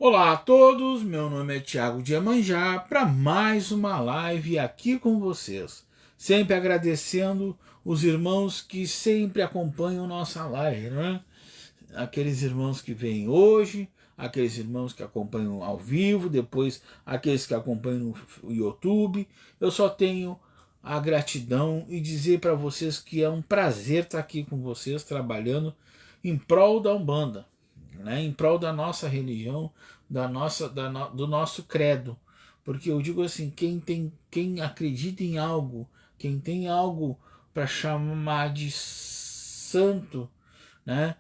Olá a todos, meu nome é Thiago de Iemanjá para mais uma live aqui com vocês. Sempre agradecendo os irmãos que sempre acompanham nossa live, né? Aqueles irmãos que vêm hoje, aqueles irmãos que acompanham ao vivo, depois aqueles que acompanham no YouTube. Eu só tenho a gratidão e dizer para vocês que é um prazer estar aqui com vocês trabalhando em prol da Umbanda, né, em prol da nossa religião, do nosso credo. Porque eu digo assim, quem acredita em algo, quem tem algo para chamar de santo, né,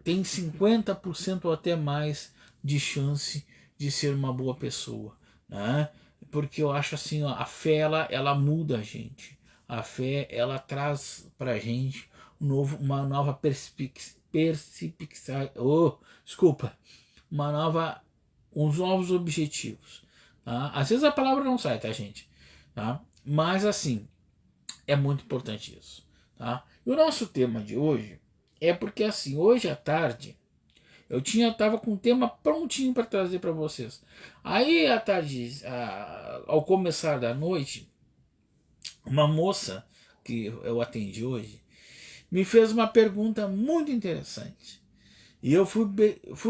tem 50% ou até mais de chance de ser uma boa pessoa, né? Porque eu acho assim, ó, a fé ela muda a gente. A fé ela traz pra gente uma nova desculpa, uma nova, uns novos objetivos. Tá? Às vezes a palavra não sai, tá, gente? Tá? Mas assim, é muito importante isso. Tá? E o nosso tema de hoje é porque assim, hoje à tarde tava com um tema prontinho para trazer para vocês. Aí à tarde, ao começar da noite, uma moça que eu atendi hoje me fez uma pergunta muito interessante. E eu fui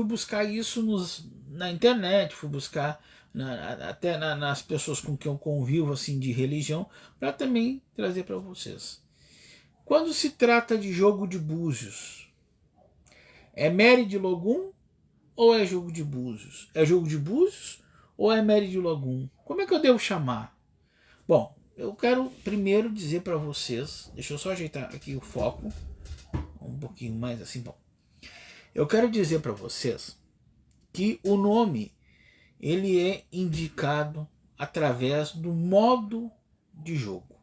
buscar isso na internet, fui buscar nas pessoas com quem eu convivo assim de religião, para também trazer para vocês. Quando se trata de jogo de búzios, é Mary de Logum ou é jogo de búzios? É jogo de búzios ou é Mary de Logum? Como é que eu devo chamar? Bom, eu quero primeiro dizer para vocês, deixa eu só ajeitar aqui o foco, um pouquinho mais assim, bom. Eu quero dizer para vocês que o nome ele é indicado através do modo de jogo.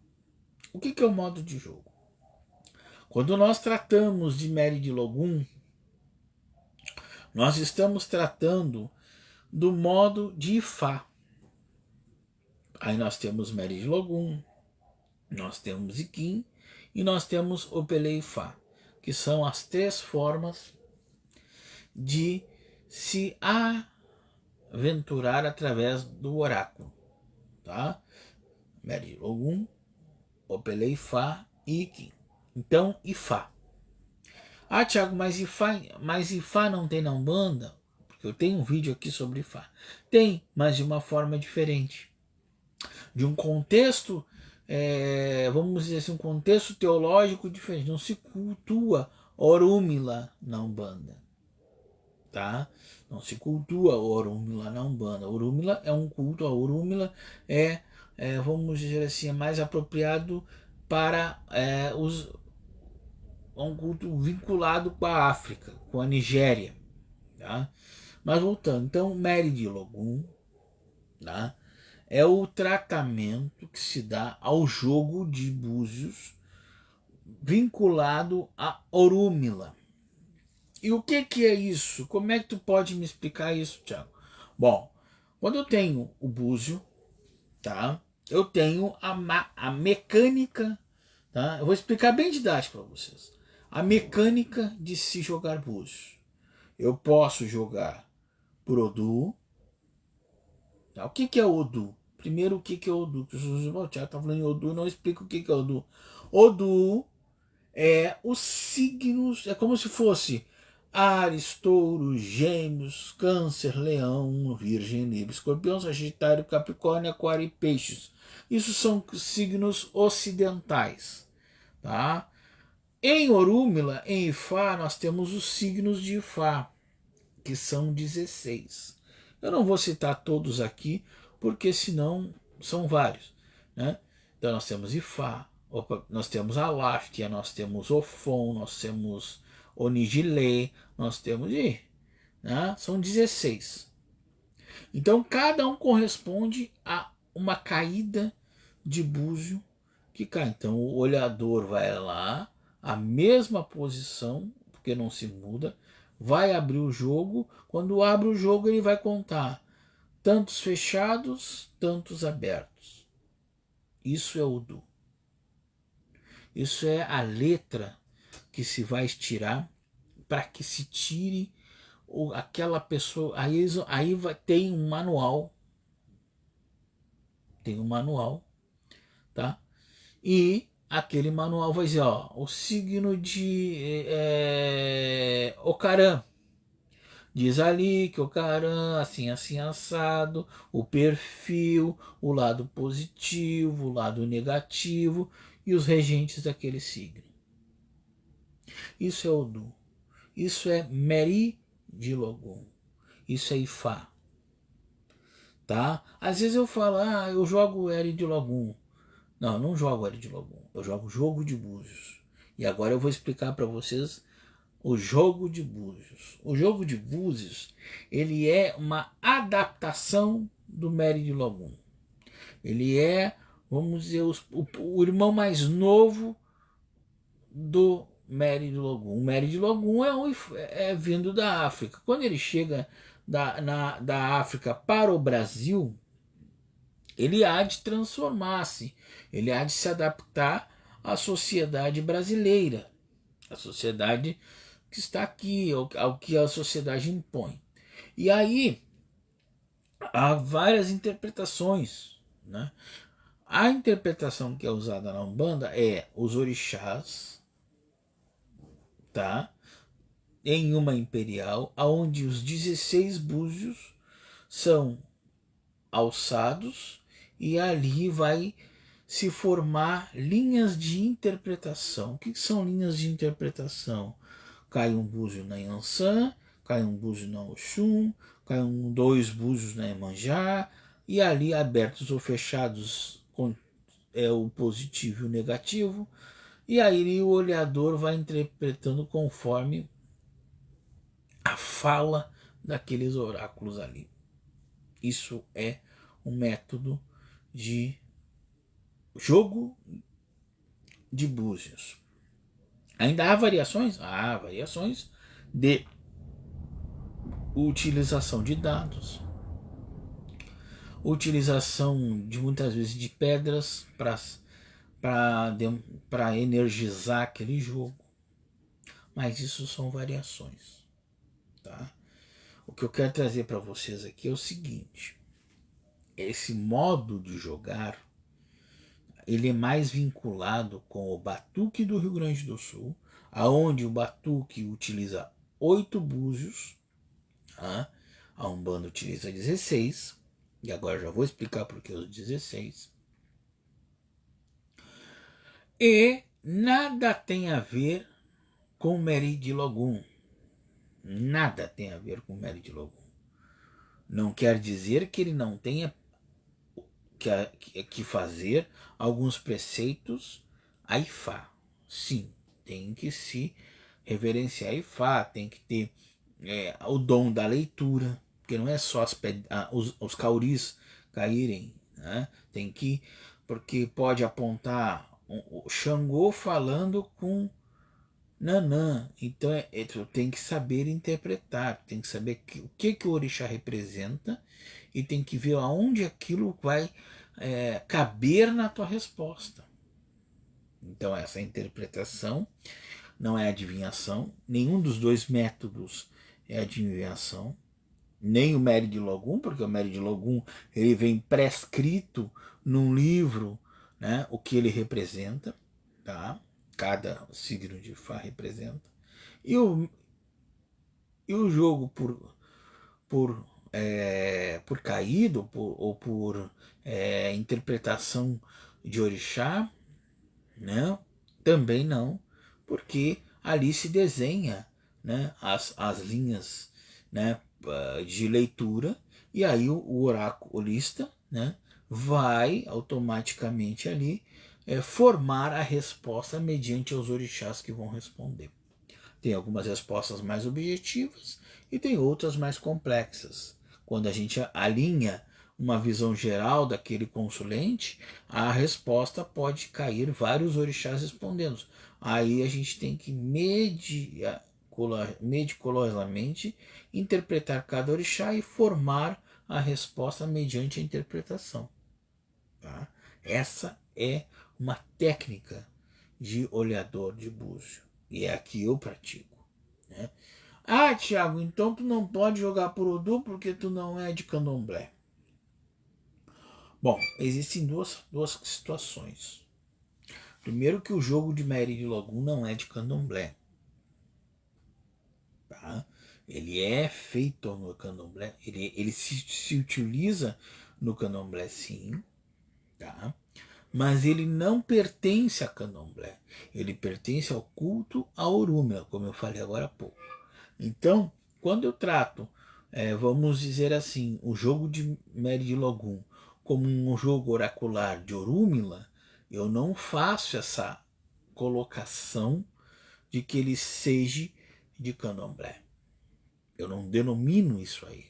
O que é o modo de jogo? Quando nós tratamos de Mary de Logum, nós estamos tratando do modo de Ifá. Aí nós temos Mary de Logum, nós temos Iquim e nós temos Opele Ifá, que são as três formas de se aventurar através do oráculo. Tá? Mary de Logum, Opele Ifá e Iquim. Então, Ifá. Ah, Thiago, mas Ifá não tem na Umbanda? Porque eu tenho um vídeo aqui sobre Ifá. Tem, mas de uma forma diferente. De um contexto, vamos dizer assim, um contexto teológico diferente. Não se cultua Orúmila na Umbanda. Tá? Não se cultua Orúmila na Umbanda. Orúmila é um culto, a Orúmila vamos dizer assim, é mais apropriado para um culto vinculado com a África, com a Nigéria. Tá? Mas voltando, então Mary de Logum, tá? É o tratamento que se dá ao jogo de búzios vinculado a Orúmila. E o que é isso? Como é que tu pode me explicar isso, Thiago? Bom, quando eu tenho o búzio, tá? Eu tenho a mecânica, tá? Eu vou explicar bem didático para vocês. A mecânica de se jogar búzios. Eu posso jogar por Odu. Tá? O que é Odu? Primeiro, o que é Odu? O Thiago está falando em Odu, não explica o que é Odu. Odu é os signos, é como se fosse Ares, Touro, Gêmeos, Câncer, Leão, Virgem, Libra, Escorpião, Sagitário, Capricórnio, Aquário e Peixes. Isso são signos ocidentais. Tá? Em Orúmila, em Ifá, nós temos os signos de Ifá, que são 16. Eu não vou citar todos aqui, porque senão são vários. Né? Então nós temos Ifá, nós temos Alaftia, nós temos Ofon, nós temos Onigilê, nós temos. Né? São 16. Então cada um corresponde a uma caída de búzio que cai. Então o olhador vai lá, a mesma posição, porque não se muda, vai abrir o jogo. Quando abre o jogo, ele vai contar tantos fechados, tantos abertos. Isso é o Du. Isso é a letra que se vai estirar para que se tire aquela pessoa, aí tem um manual, tá? E aquele manual vai dizer, ó, o signo de Ocaran. Diz ali que Ocaran, assim, assim, assado, o perfil, o lado positivo, o lado negativo e os regentes daquele signo. Isso é Odu. Isso é Meri de Logum. Isso é Ifá. Tá? Às vezes eu falo, eu jogo Eri de Logum. Não, eu não jogo Eri de Logum. Eu jogo Jogo de Búzios. E agora eu vou explicar para vocês o Jogo de Búzios. O Jogo de Búzios, ele é uma adaptação do Meri de Logum. Ele é, vamos dizer, o irmão mais novo do Meri de Logum. O Meri de Logum é vindo da África. Quando ele chega da África para o Brasil, ele há de transformar-se, ele há de se adaptar à sociedade brasileira, à sociedade que está aqui, ao que a sociedade impõe. E aí há várias interpretações, né? A interpretação que é usada na Umbanda é os orixás, tá? Em uma imperial, onde os 16 búzios são alçados e ali vai se formar linhas de interpretação. O que são linhas de interpretação? Cai um búzio na Yansan, cai um búzio na Oxum, cai dois búzios na Iemanjá, e ali abertos ou fechados é o positivo e o negativo, e aí o olhador vai interpretando conforme a fala daqueles oráculos ali. Isso é um método de jogo de búzios. Ainda há variações? Há variações de utilização de dados, utilização de muitas vezes de pedras para energizar aquele jogo. Mas isso são variações. Tá? O que eu quero trazer para vocês aqui é o seguinte: esse modo de jogar ele é mais vinculado com o batuque do Rio Grande do Sul, aonde o batuque utiliza 8 búzios, tá? A Umbanda utiliza 16, e agora já vou explicar por que os 16. E nada tem a ver com Meri de Logum. Nada tem a ver com Meri de Logum. Não quer dizer que ele não tenha que fazer alguns preceitos a Ifá. Sim, tem que se reverenciar a Ifá, tem que ter o dom da leitura, porque não é só os cauris caírem, né? Tem que, porque pode apontar o Xangô falando com Nanã, então tu tem que saber interpretar, tem que saber o que o orixá representa e tem que ver aonde aquilo vai caber na tua resposta. Então essa interpretação não é adivinhação, nenhum dos dois métodos é adivinhação, nem o Meri de Logum, porque o Meri de Logum ele vem prescrito num livro, né, o que ele representa, tá? Cada signo de Fá representa. E o jogo por caído ou por interpretação de orixá, né? Também não, porque ali se desenha, né, as linhas, né, de leitura, e aí o oraculista, né, vai automaticamente ali formar a resposta mediante os orixás que vão responder. Tem algumas respostas mais objetivas e tem outras mais complexas. Quando a gente alinha uma visão geral daquele consulente, a resposta pode cair vários orixás respondendo. Aí a gente tem que meticulosamente interpretar cada orixá e formar a resposta mediante a interpretação. Tá? Essa é uma técnica de olhador de búzio. E é a que eu pratico. Né? Ah, Thiago, então tu não pode jogar por Odu porque tu não é de candomblé. Bom, existem duas situações. Primeiro que o jogo de Mary de Logum não é de candomblé. Tá? Ele é feito no candomblé, ele se utiliza no candomblé sim, tá? Mas ele não pertence a candomblé. Ele pertence ao culto a Orúmila, como eu falei agora há pouco. Então, quando eu trato, vamos dizer assim, o jogo de Mary de Logum como um jogo oracular de Orúmila, eu não faço essa colocação de que ele seja de candomblé. Eu não denomino isso aí.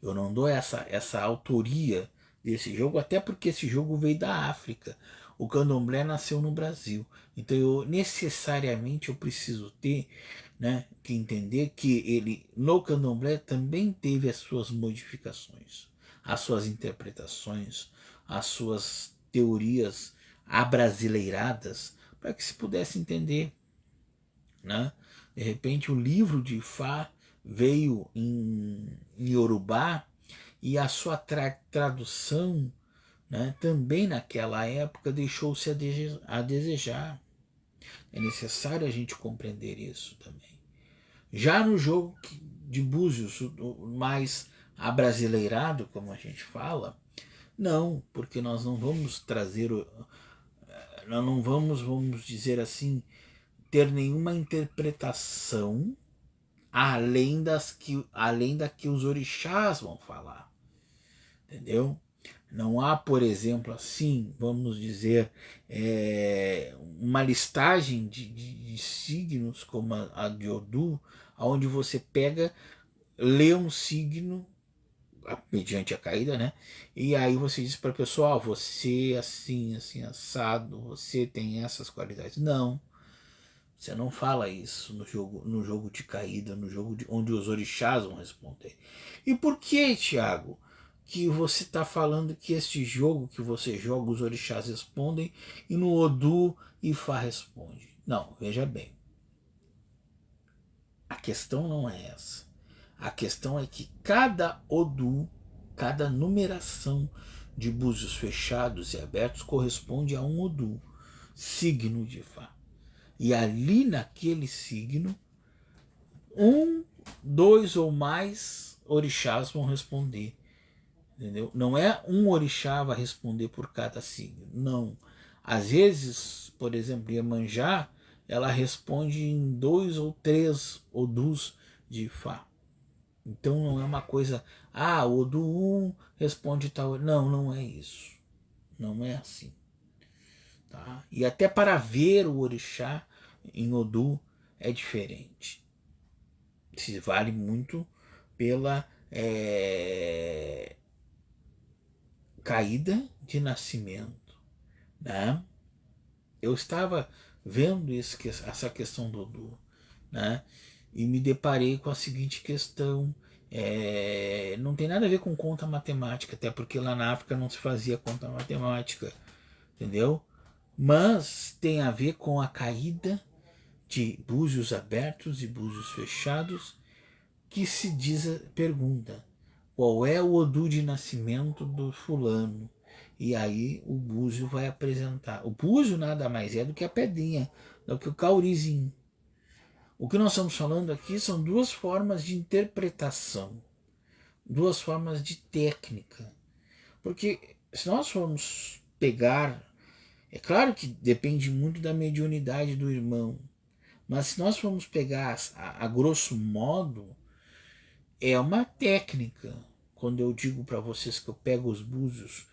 Eu não dou essa autoria desse jogo, até porque esse jogo veio da África. O candomblé nasceu no Brasil. Então necessariamente eu preciso ter, né, que entender que ele no candomblé também teve as suas modificações, as suas interpretações, as suas teorias abrasileiradas para que se pudesse entender, né? De repente o livro de Fá veio em Yorubá e a sua tradução, né, também naquela época deixou-se a desejar. É necessário a gente compreender isso também. Já no jogo de Búzios, o mais abrasileirado, como a gente fala, não, porque nós não vamos trazer, nós não vamos dizer assim, ter nenhuma interpretação além da que os orixás vão falar, entendeu? Não há, por exemplo, assim, vamos dizer, uma listagem de signos como a de Odu, onde você pega, lê um signo mediante a caída, né? E aí você diz para a pessoa, você assim, assim, assado, você tem essas qualidades. Não. Você não fala isso no jogo de caída, no jogo onde os orixás vão responder. E por que, Tiago, que você está falando que este jogo que você joga, os orixás respondem, e no Odu, Ifá responde? Não, veja bem. A questão não é essa. A questão é que cada Odu, cada numeração de búzios fechados e abertos corresponde a um Odu, signo de Ifá. E ali naquele signo, dois ou mais orixás vão responder. Entendeu? Não é um orixá vai responder por cada signo. Não. Às vezes, por exemplo, Iemanjá, ela responde em 2 ou 3 odus de Ifá. Então não é uma coisa, o Odu 1 responde tal. Não, não é isso. Não é assim. Tá? E até para ver o orixá em Odu é diferente. Se vale muito pela caída de nascimento. Né? Eu estava vendo essa questão do Odu, né? E me deparei com a seguinte questão. Não tem nada a ver com conta matemática, até porque lá na África não se fazia conta matemática, entendeu? Mas tem a ver com a caída de búzios abertos e búzios fechados, que se diz, pergunta, qual é o Odu de nascimento do fulano? E aí o búzio vai apresentar. O búzio nada mais é do que a pedrinha, do que o caurizinho. O que nós estamos falando aqui são duas formas de interpretação, duas formas de técnica. Porque se nós formos pegar, é claro que depende muito da mediunidade do irmão, mas se nós formos pegar a grosso modo, é uma técnica. Quando eu digo para vocês que eu pego os búzios,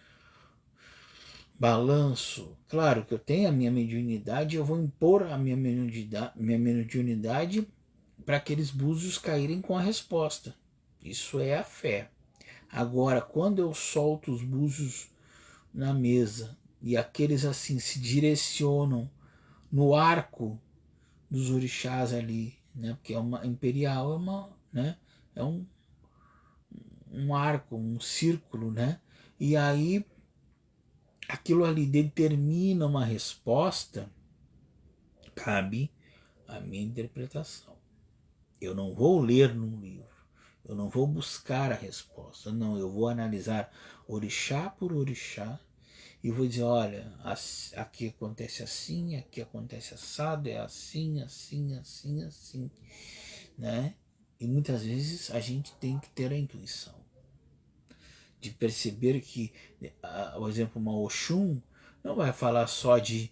balanço, claro que eu tenho a minha mediunidade, eu vou impor a minha mediunidade para aqueles búzios caírem com a resposta. Isso é a fé. Agora, quando eu solto os búzios na mesa e aqueles assim se direcionam no arco dos orixás ali, né? Porque é uma imperial, né? É um arco, um círculo, né? E aí aquilo ali determina uma resposta, cabe a minha interpretação. Eu não vou ler num livro. Eu não vou buscar a resposta. Não, eu vou analisar orixá por orixá e vou dizer, olha, aqui acontece assim, aqui acontece assado, é assim, assim, assim, assim, né? E muitas vezes a gente tem que ter a intuição de perceber que, por exemplo, uma Oxum não vai falar só de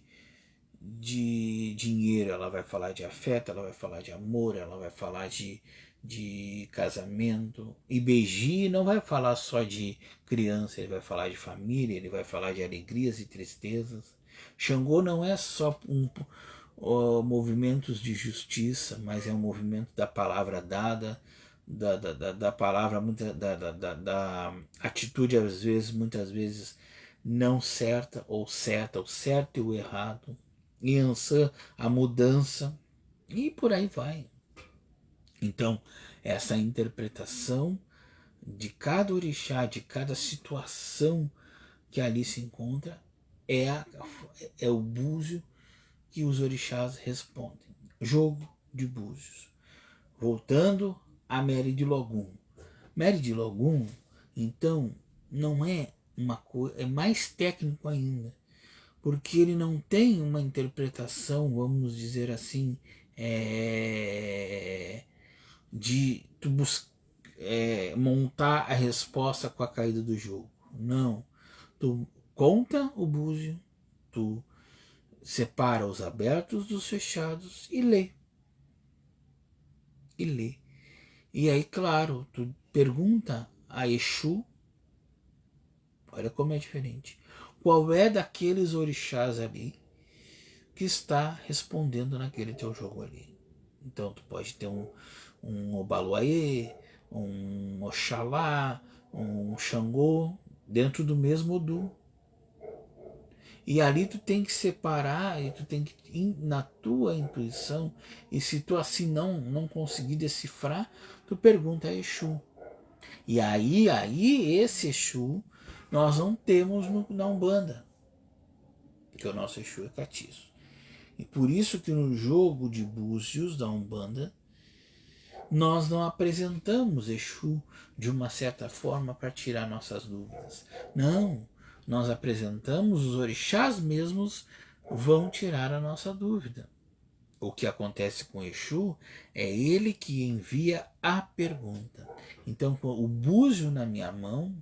dinheiro, ela vai falar de afeto, ela vai falar de amor, ela vai falar de casamento. E Beji não vai falar só de criança, ele vai falar de família, ele vai falar de alegrias e tristezas. Xangô não é só movimentos de justiça, mas é um movimento da palavra dada, da palavra, da atitude, às vezes, muitas vezes, não certa, ou certa, o certo e o errado. Yansan, a mudança, e por aí vai. Então, essa interpretação de cada orixá, de cada situação que ali se encontra, é o búzio que os orixás respondem. Jogo de búzios. Voltando a Mary de Logum. Mary de Logum, então, não é uma coisa, é mais técnico ainda, porque ele não tem uma interpretação, vamos dizer assim, de tu montar a resposta com a caída do jogo. Não. Tu conta o búzio, tu separa os abertos dos fechados e lê. E lê. E aí, claro, tu pergunta a Exu, olha como é diferente, qual é daqueles orixás ali que está respondendo naquele teu jogo ali. Então tu pode ter um Obaluayê, um Oxalá, um Xangô dentro do mesmo Odu. E ali tu tem que separar e tu tem que ir na tua intuição, e se tu assim não conseguir decifrar, tu pergunta a Exu. E aí esse Exu nós não temos na Umbanda, porque o nosso Exu é catiço. E por isso que no jogo de búzios da Umbanda nós não apresentamos Exu de uma certa forma para tirar nossas dúvidas. Não, nós apresentamos os orixás mesmos vão tirar a nossa dúvida. O que acontece com Exu é ele que envia a pergunta. Então, o búzio na minha mão,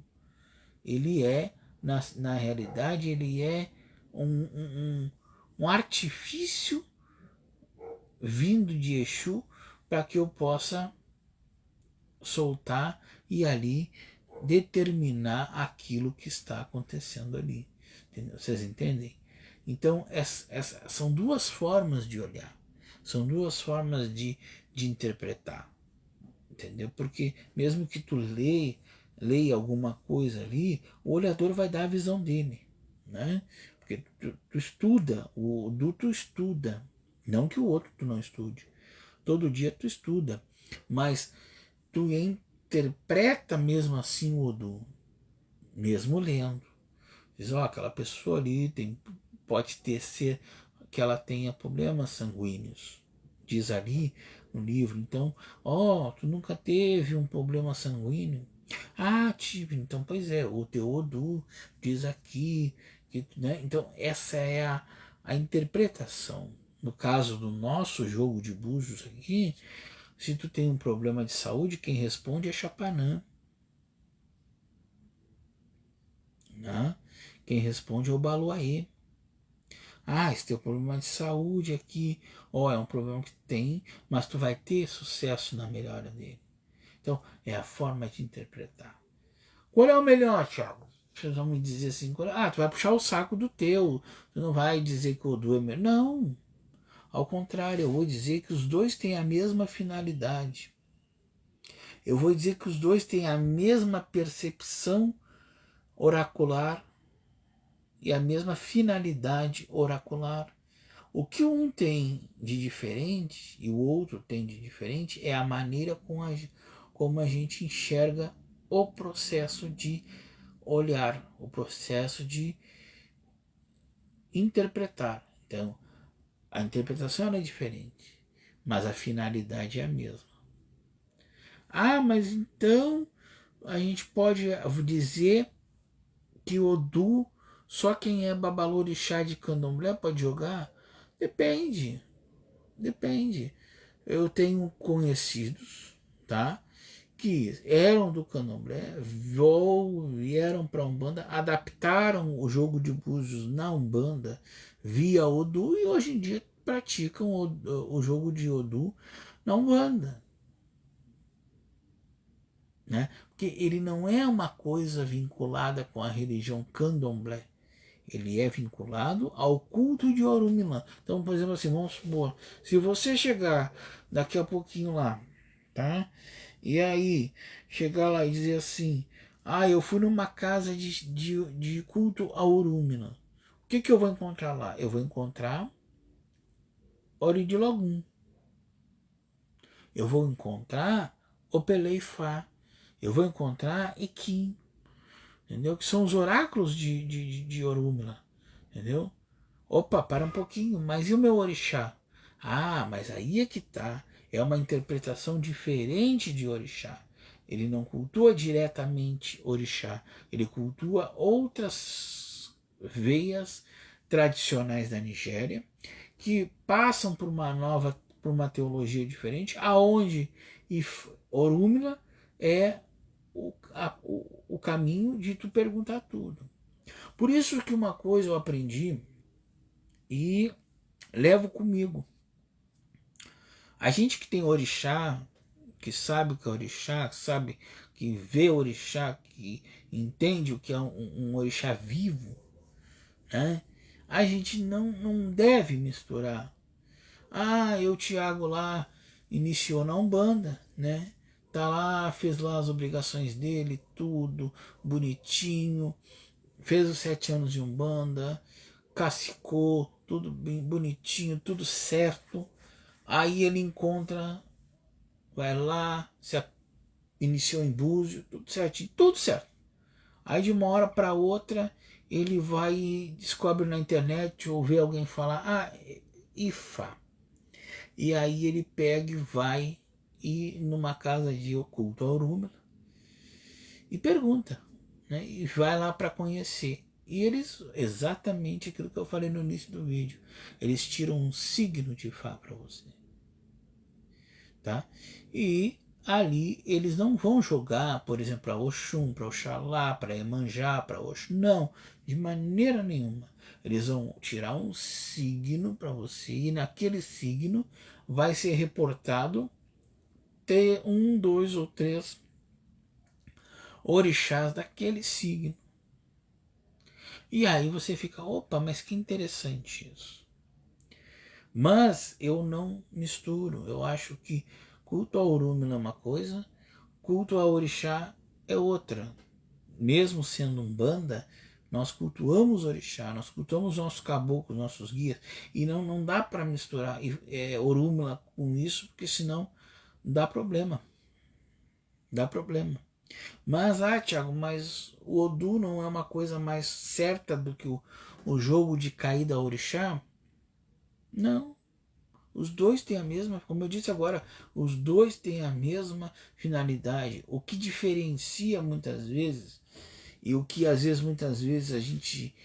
ele é, na realidade, ele é um artifício vindo de Exu para que eu possa soltar e ali determinar aquilo que está acontecendo ali. Entendeu? Vocês entendem? Então, são duas formas de olhar, são duas formas de interpretar. Entendeu? Porque mesmo que tu leia alguma coisa ali, o olhador vai dar a visão dele. Né? Porque tu estuda, o tu estuda, não que o outro tu não estude. Todo dia tu estuda, mas tu interpreta mesmo assim o Odu, mesmo lendo. Diz, ó, aquela pessoa ali pode ser que ela tenha problemas sanguíneos. Diz ali no livro, então, ó, tu nunca teve um problema sanguíneo? Ah, tive, então, pois é, o teu Odu diz aqui, né? Então, essa é a interpretação. No caso do nosso jogo de búzios aqui, se tu tem um problema de saúde, quem responde é Chapanã. Né? Quem responde é o Baluaê. Ah, esse teu problema de saúde aqui, ó, é um problema que tem, mas tu vai ter sucesso na melhora dele. Então, é a forma de interpretar. Qual é o melhor, Thiago? Vocês vão me dizer assim, tu vai puxar o saco do teu, tu não vai dizer que o Odu é melhor. Não, ao contrário, eu vou dizer que os dois têm a mesma finalidade. Eu vou dizer que os dois têm a mesma percepção oracular e a mesma finalidade oracular. O que um tem de diferente e o outro tem de diferente é a maneira como a gente enxerga o processo de olhar, o processo de interpretar. Então, a interpretação é diferente, mas a finalidade é a mesma. Ah, mas então a gente pode dizer que Odu, só quem é babalorixá de candomblé pode jogar? Depende, depende. Eu tenho conhecidos, tá? Que eram do candomblé, vieram para a Umbanda, adaptaram o jogo de búzios na Umbanda via Odu e hoje em dia praticam o jogo de Odu na Umbanda, né? Porque ele não é uma coisa vinculada com a religião candomblé. Ele é vinculado ao culto de Orunmila. Então, por exemplo, assim, vamos supor, se você chegar daqui a pouquinho lá, tá? E aí, chegar lá e dizer assim, ah, eu fui numa casa de culto a Orunmila. O que eu vou encontrar lá? Eu vou encontrar Ori de Logum. Eu vou encontrar Opeleifá. Eu vou encontrar Equim. Entendeu? Que são os oráculos de Orunmila. Entendeu? Opa, para um pouquinho, mas e o meu orixá? Ah, mas aí é que tá. É uma interpretação diferente de orixá. Ele não cultua diretamente orixá, ele cultua outras veias tradicionais da Nigéria que passam por uma teologia diferente, aonde Orúmila é o caminho de tu perguntar tudo. Por isso que uma coisa eu aprendi e levo comigo. A gente que tem orixá, que sabe o que é orixá, que sabe que vê orixá, que entende o que é um orixá vivo, né? A gente não deve misturar. Ah, o Tiago lá iniciou na Umbanda, né? Tá lá, fez lá as obrigações dele, tudo bonitinho, fez os 7 anos de Umbanda, cacicou, tudo bem bonitinho, tudo certo. Aí ele encontra, vai lá, iniciou em Búzio, tudo certinho, tudo certo. Aí de uma hora para outra ele vai e descobre na internet ou vê alguém falar, ah, Ifá. E aí ele pega e vai ir numa casa de oculto Orúmila e pergunta, né? E vai lá para conhecer. E eles, exatamente aquilo que eu falei no início do vídeo, eles tiram um signo de Ifá para você. Tá? E ali eles não vão jogar, por exemplo, para Oxum, para Oxalá, para Emanjá, para Oxum. Não, de maneira nenhuma. Eles vão tirar um signo para você e naquele signo vai ser reportado ter um, dois ou três orixás daquele signo. E aí você fica, opa, mas que interessante isso. Mas eu não misturo. Eu acho que culto a Orúmila é uma coisa, culto a Orixá é outra. Mesmo sendo Umbanda, nós cultuamos Orixá, nós cultuamos nossos caboclos, nossos guias. E não dá para misturar Orúmila com isso, porque senão dá problema. Dá problema. Mas, Thiago, mas o Odu não é uma coisa mais certa do que o jogo de caída a Orixá? Não. Os dois têm a mesma, como eu disse agora, os dois têm a mesma finalidade. O que diferencia muitas vezes, e o que às vezes, muitas vezes, a gente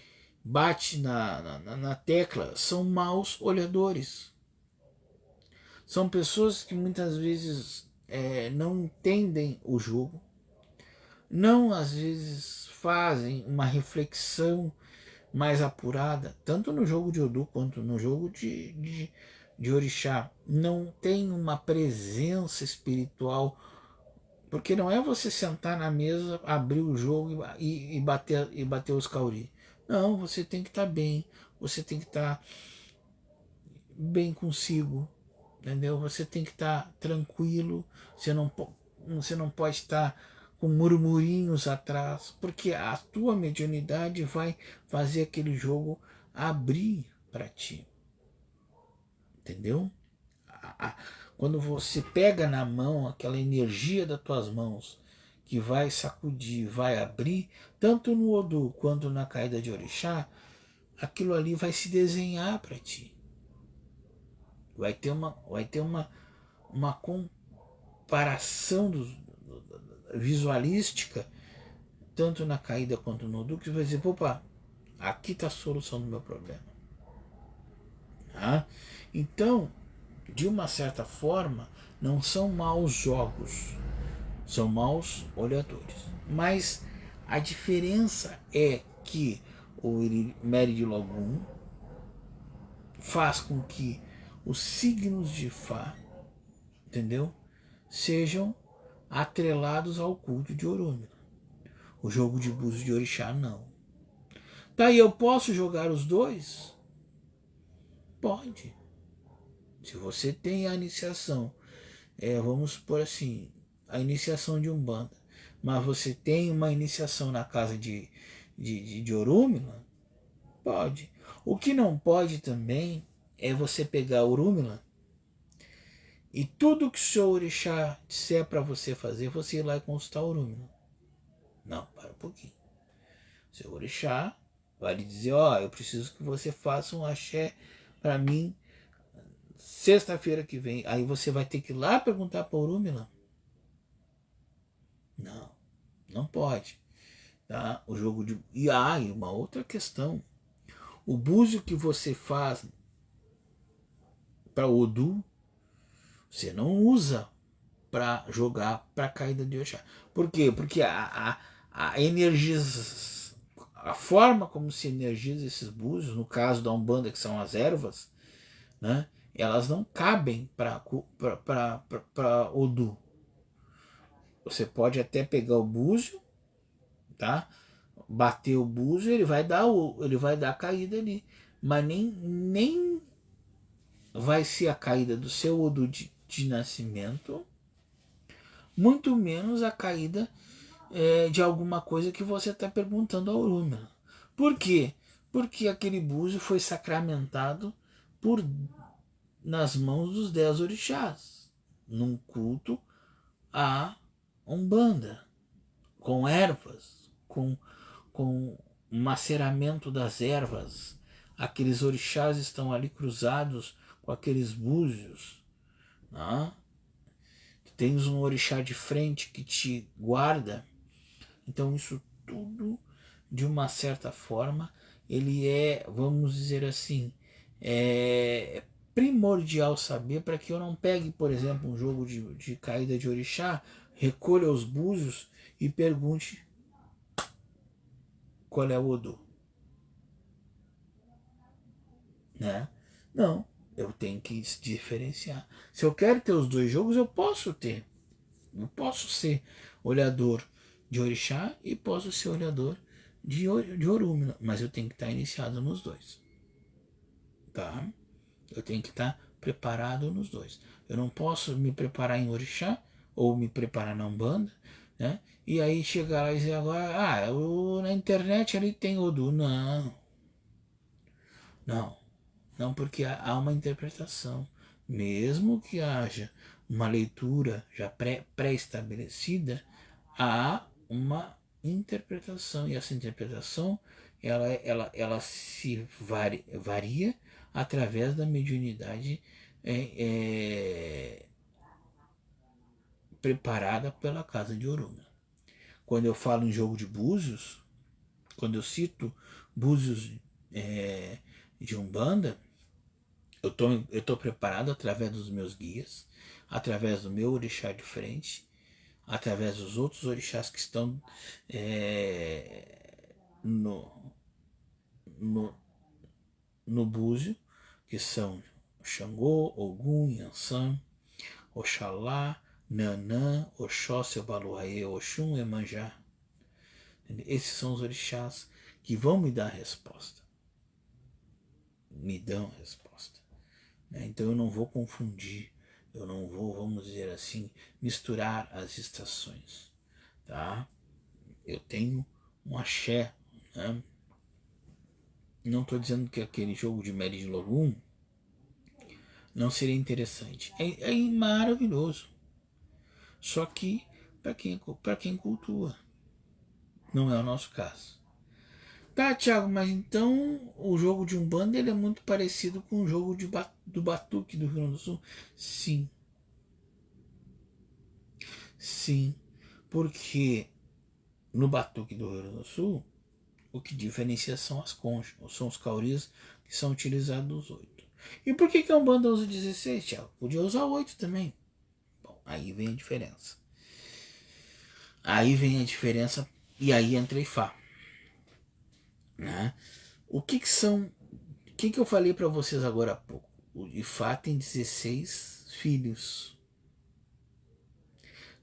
bate na tecla, são maus olhadores. São pessoas que muitas vezes não entendem o jogo, não às vezes fazem uma reflexão mais apurada, tanto no jogo de Odu quanto no jogo de Orixá. Não tem uma presença espiritual, porque não é você sentar na mesa, abrir o jogo e bater os cauri. Não, você tem que estar bem, você tem que estar bem consigo, entendeu? Você tem que estar tranquilo, você não pode estar com murmurinhos atrás, porque a tua mediunidade vai fazer aquele jogo abrir para ti, entendeu? Quando você pega na mão aquela energia das tuas mãos que vai sacudir, vai abrir, tanto no Odu quanto na caída de Orixá, aquilo ali vai se desenhar para ti. Vai ter uma preparação visualística, tanto na caída quanto no Odu, que você vai dizer, opa, aqui está a solução do meu problema. Tá? Então, de uma certa forma, não são maus jogos, são maus olhadores. Mas a diferença é que o Meri de Logum faz com que os signos de Fá, entendeu, sejam atrelados ao culto de Orúmila. O jogo de búzios de Orixá não. Tá, e eu posso jogar os dois? Pode. Se você tem a iniciação, vamos supor assim, a iniciação de Umbanda, mas você tem uma iniciação na casa de Orúmila, pode. O que não pode também é você pegar Orúmila e tudo que o seu orixá disser para você fazer, você ir lá e consultar Orúmila. Não, para um pouquinho. Seu orixá vai lhe dizer, eu preciso que você faça um axé para mim sexta-feira que vem. Aí você vai ter que ir lá perguntar para Orúmila. Não, não pode. Tá? O jogo de... E uma outra questão. O búzio que você faz para Odu, você não usa para jogar para caída de Oxá. Por quê? Porque a energia, a forma como se energiza esses búzios, no caso da Umbanda, que são as ervas, né, elas não cabem para Odu. Você pode até pegar o búzio, tá? Bater o búzio, ele vai dar a caída ali, mas nem vai ser a caída do seu Odu de nascimento, muito menos a caída de alguma coisa que você está perguntando ao Orúmila. Por quê? Porque aquele búzio foi sacramentado nas mãos dos 10 orixás, num culto à Umbanda, com ervas, com maceramento das ervas. Aqueles orixás estão ali cruzados com aqueles búzios. Né? Tu tens um orixá de frente que te guarda. Então isso tudo, de uma certa forma, ele vamos dizer assim, é primordial saber para que eu não pegue, por exemplo, um jogo de caída de orixá, recolha os búzios e pergunte qual é o Odu. Né? Não, eu tenho que diferenciar. Se eu quero ter os dois jogos, eu posso ter. Eu posso ser olhador de orixá e posso ser olhador de Orúmila, mas eu tenho que estar iniciado nos dois. Tá? Eu tenho que estar preparado nos dois. Eu não posso me preparar em orixá ou me preparar na Umbanda, né? E aí chegar lá e dizer agora, na internet ali tem Odu. Não. Não. Não, porque há uma interpretação. Mesmo que haja uma leitura já pré-estabelecida, há uma interpretação. E essa interpretação ela se varia através da mediunidade preparada pela casa de Orúmila. Quando eu falo em jogo de búzios, quando eu cito búzios de Umbanda, eu tô preparado através dos meus guias, através do meu orixá de frente, através dos outros orixás que estão no búzio, que são Xangô, Ogum, Yansan, Oxalá, Nanã, Oxóssi, Obaluaê, Oxum, Emanjá. Esses são os orixás que vão me dar a resposta. Me dão a resposta. Então eu não vou confundir, eu não vou, vamos dizer assim, misturar as estações. Tá? Eu tenho um axé. Né? Não estou dizendo que aquele jogo de Meri de Logum não seria interessante. É maravilhoso. Só que para quem cultua. Não é o nosso caso. Tá, Thiago, mas então o jogo de Umbanda ele é muito parecido com o jogo do Batuque do Rio Grande do Sul? Sim. Sim, porque no Batuque do Rio Grande do Sul, o que diferencia são as conchas, são os cauris que são utilizados os 8. E por que a Umbanda usa 16, Thiago? Podia usar 8 também. Bom, aí vem a diferença. Aí vem a diferença e aí entra Ifá. Né? O que são... O que eu falei para vocês agora há pouco? O Ifá tem 16 filhos.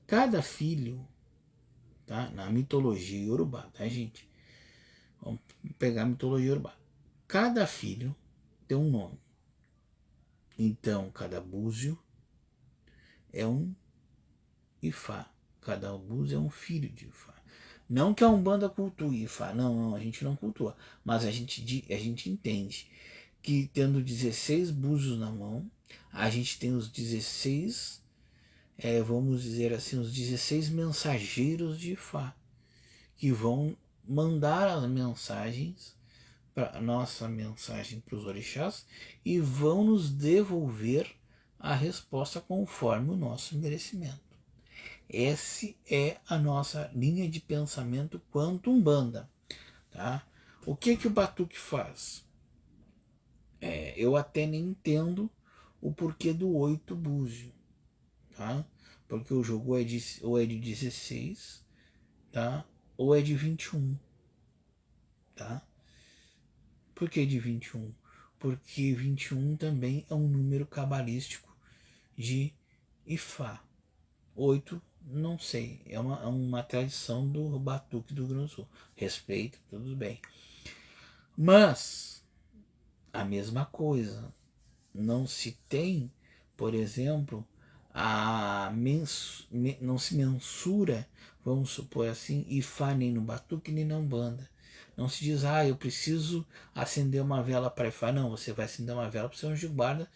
Cada filho, tá? Na mitologia iorubá, tá, gente? Vamos pegar a mitologia iorubá. Cada filho tem um nome. Então, cada búzio é um Ifá. Cada búzio é um filho de Ifá. Não que a Umbanda cultue Ifá, não, a gente não cultua. Mas a gente entende que tendo 16 búzios na mão, a gente tem os 16, vamos dizer assim, os 16 mensageiros de Ifá, que vão mandar as mensagens, a nossa mensagem para os orixás, e vão nos devolver a resposta conforme o nosso merecimento. Essa é a nossa linha de pensamento quanto Umbanda. Tá? O que o Batuque faz? Eu até nem entendo o porquê do 8 búzio. Tá? Porque o jogo ou é de 16, tá? Ou é de 21. Tá? Por que de 21? Porque 21 também é um número cabalístico de Ifá. 8, não sei. É uma tradição do Batuque do Rio Grande do Sul. Respeito, tudo bem. Mas, a mesma coisa. Não se tem, por exemplo, não se mensura, vamos supor assim, Ifá nem no Batuque nem na Umbanda. Não se diz, eu preciso acender uma vela para Ifá. Não, você vai acender uma vela para o seu anjo de guarda,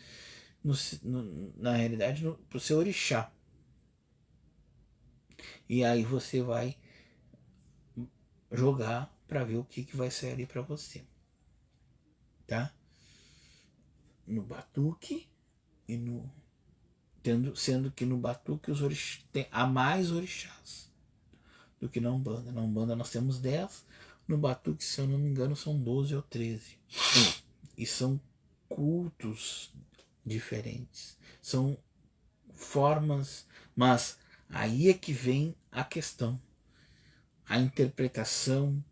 na realidade, para o seu orixá. E aí você vai jogar para ver o que vai sair ali para você. Tá? No Batuque e no... sendo que no Batuque há mais orixás do que na Umbanda. Na Umbanda nós temos 10, no Batuque, se eu não me engano, são 12 ou 13. E são cultos diferentes. São formas, mas aí é que vem a questão. A interpretação,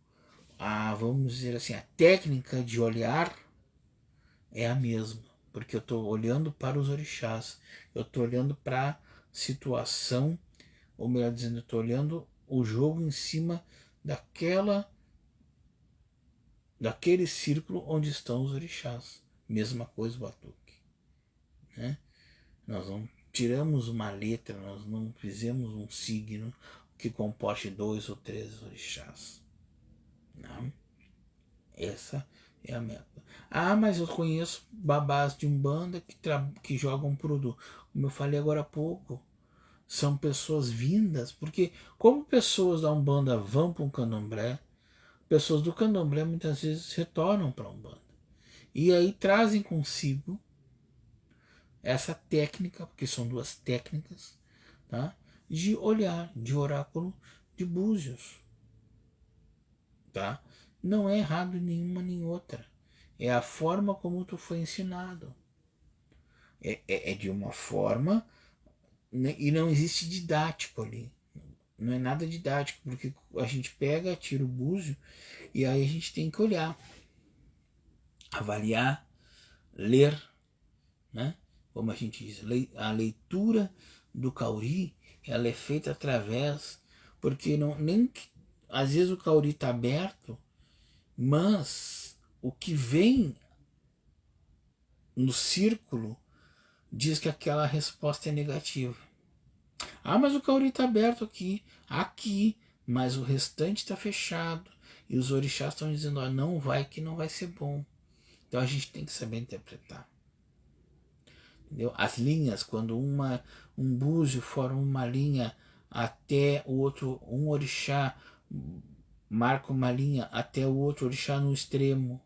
vamos dizer assim, a técnica de olhar é a mesma. Porque eu estou olhando para os orixás. Eu estou olhando para a situação, ou melhor dizendo, eu estou olhando o jogo em cima daquele círculo onde estão os orixás. Mesma coisa o Batuque. Né? Nós não tiramos uma letra, nós não fizemos um signo que comporte 2 ou 3 orixás. Não. Essa é a meta. Mas eu conheço babás de Umbanda que jogam Prudu. Como eu falei agora há pouco, são pessoas vindas, porque como pessoas da Umbanda vão para um candomblé, pessoas do candomblé muitas vezes retornam para a Umbanda. E aí trazem consigo essa técnica, porque são duas técnicas, tá? De olhar, de oráculo de búzios. Tá? Não é errado nenhuma nem outra. É a forma como tu foi ensinado. É de uma forma, né, e não existe didático ali. Não é nada didático, porque a gente pega, tira o búzio e aí a gente tem que olhar, avaliar, ler, né? Como a gente diz, a leitura do Cauri, ela é feita através, porque às vezes o Cauri está aberto, mas o que vem no círculo diz que aquela resposta é negativa. Mas o Cauri está aberto aqui, mas o restante está fechado. E os orixás estão dizendo, não vai, que não vai ser bom. Então a gente tem que saber interpretar. Entendeu? As linhas, quando um búzio forma uma linha até o outro, um orixá marca uma linha até o outro orixá no extremo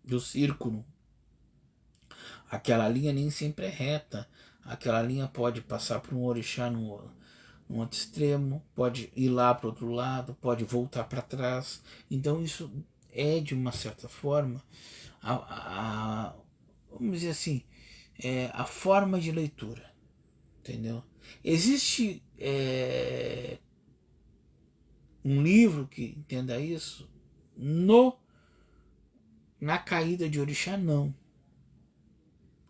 do círculo. Aquela linha nem sempre é reta. aquela linha pode passar por um orixá num outro extremo, pode ir lá para o outro lado, pode voltar para trás. Então isso é, de uma certa forma, vamos dizer assim, a forma de leitura, entendeu? Existe um livro que entenda isso? Na caída de orixá, não.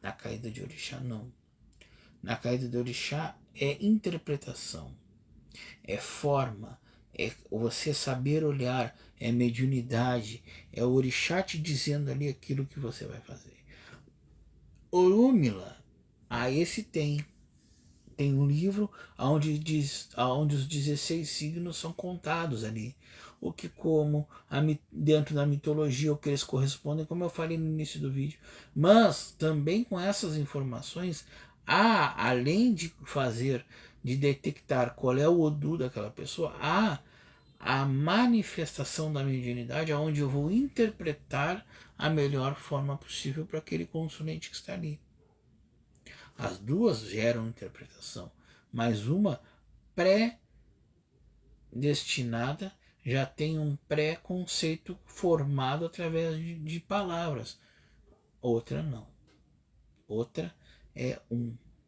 Na caída de orixá, não. Na caída de orixá é interpretação, é forma, é você saber olhar, é mediunidade, é o orixá te dizendo ali aquilo que você vai fazer. Orúmila, esse tem um livro onde os 16 signos são contados ali. O que como, dentro da mitologia, o que eles correspondem, como eu falei no início do vídeo. Mas também com essas informações, além de detectar qual é o Odu daquela pessoa, há a manifestação da mediunidade, onde eu vou interpretar a melhor forma possível para aquele consulente que está ali. As duas geram interpretação, mas uma pré-destinada já tem um pré-conceito formado através de palavras. Outra não. Outra é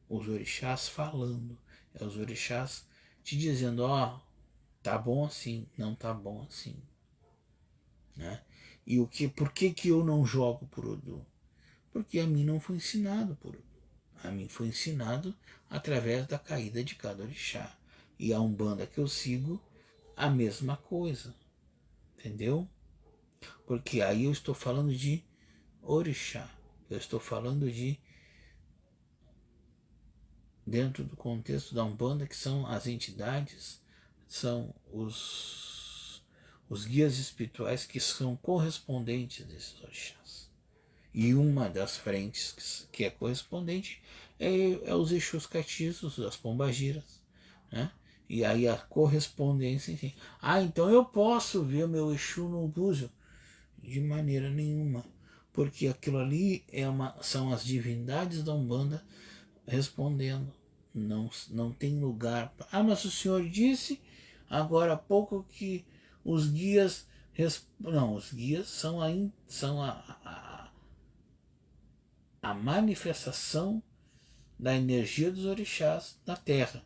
os orixás falando. É os orixás te dizendo, tá bom assim, não tá bom assim. Né? E por que eu não jogo por Odu? Porque a mim não foi ensinado por Odu. A mim foi ensinado através da caída de cada orixá. E a Umbanda que eu sigo, a mesma coisa. Entendeu? Porque aí eu estou falando de orixá. Eu estou falando de, dentro do contexto da Umbanda, que são as entidades, são os guias espirituais que são correspondentes desses orixás. E uma das frentes que é correspondente é os Exus catiços, as pombagiras, né? E aí a correspondência, enfim. Então eu posso ver o meu Exu no búzio? De maneira nenhuma, porque aquilo ali são as divindades da Umbanda respondendo. Não tem lugar. Mas o senhor disse agora há pouco que os guias. Não, os guias são a manifestação da energia dos orixás na Terra.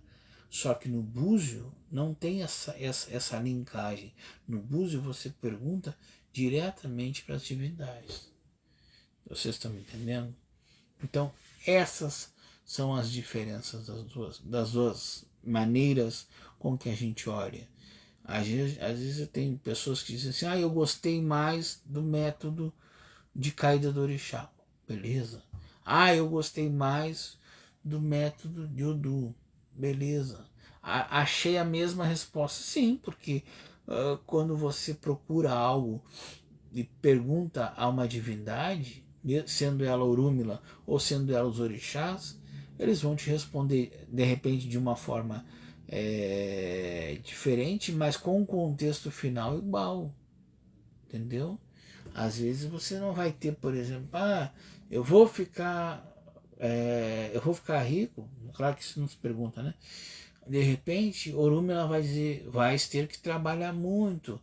Só que no búzio não tem essa linkagem. No búzio você pergunta diretamente para as divindades. Vocês estão me entendendo? Então, essas são as diferenças das duas maneiras com que a gente olha. Às vezes eu tenho pessoas que dizem assim, eu gostei mais do método de caída do orixá. Beleza. Eu gostei mais do método de Odu. Beleza. Achei a mesma resposta. Sim, porque quando você procura algo e pergunta a uma divindade, sendo ela Orúmila ou sendo ela os orixás, eles vão te responder de repente de uma forma diferente, mas com um contexto final igual. Entendeu? Às vezes você não vai ter, por exemplo, eu vou ficar rico. Claro que isso não se pergunta, né? De repente, Orúmila vai dizer, vai ter que trabalhar muito.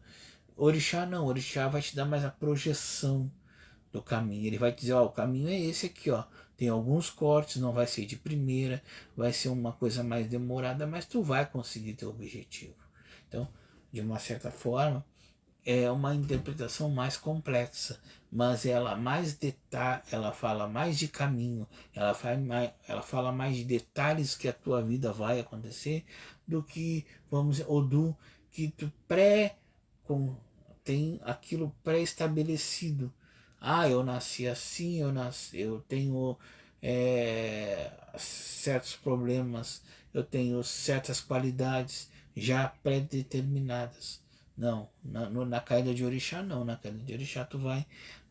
Orixá não, Orixá vai te dar mais a projeção do caminho. Ele vai te dizer, o caminho é esse aqui, tem alguns cortes, não vai ser de primeira, vai ser uma coisa mais demorada, mas tu vai conseguir teu objetivo. Então, de uma certa forma, é uma interpretação mais complexa, mas ela ela fala mais de caminho, ela fala mais de detalhes que a tua vida vai acontecer do que, vamos dizer, Odu, que tu tem aquilo pré-estabelecido. Eu nasci assim, eu tenho certos problemas, eu tenho certas qualidades já pré-determinadas. Não, na caída de orixá não, na caída de orixá tu vai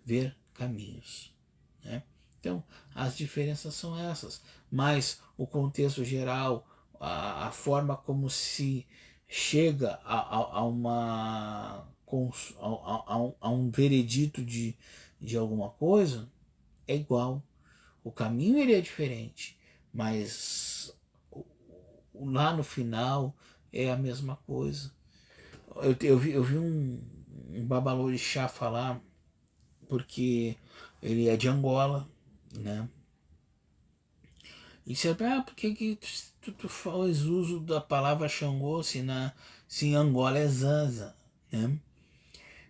ver caminhos, né? Então as diferenças são essas, mas o contexto geral, a forma como se chega a um veredito de alguma coisa é igual. O caminho ele é diferente, mas lá no final é a mesma coisa. Eu vi um babalorixá falar, porque ele é de Angola, né? E você, por que, que tu faz uso da palavra Xangô se em Angola é Zanza, né?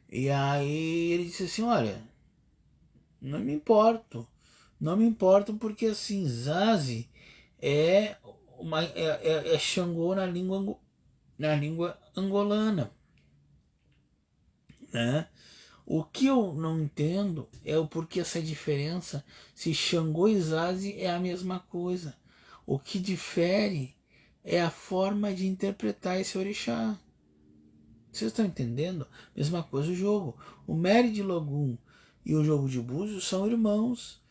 E aí ele disse assim, olha, não me importo, não me importo porque assim, Zazi é, é Xangô na língua angolana, né? O que eu não entendo é o porquê essa diferença, se Xangô e Zazi é a mesma coisa. O que difere é a forma de interpretar esse orixá. Vocês estão entendendo? Mesma coisa o jogo. O Mary de Logum e o jogo de Búzios são irmãos.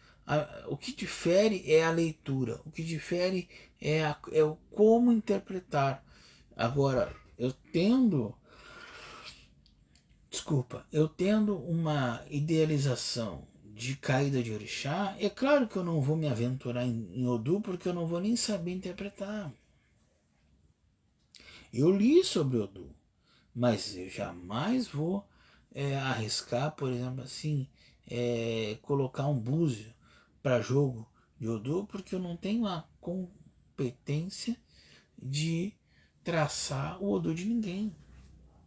O que difere é a leitura. O que difere é o como interpretar. Agora, eu tendo uma idealização de caída de orixá, é claro que eu não vou me aventurar em Odu, porque eu não vou nem saber interpretar. Eu li sobre Odu, mas eu jamais vou arriscar, por exemplo, assim, colocar um búzio para jogo de Odu, porque eu não tenho a competência de traçar o Odu de ninguém.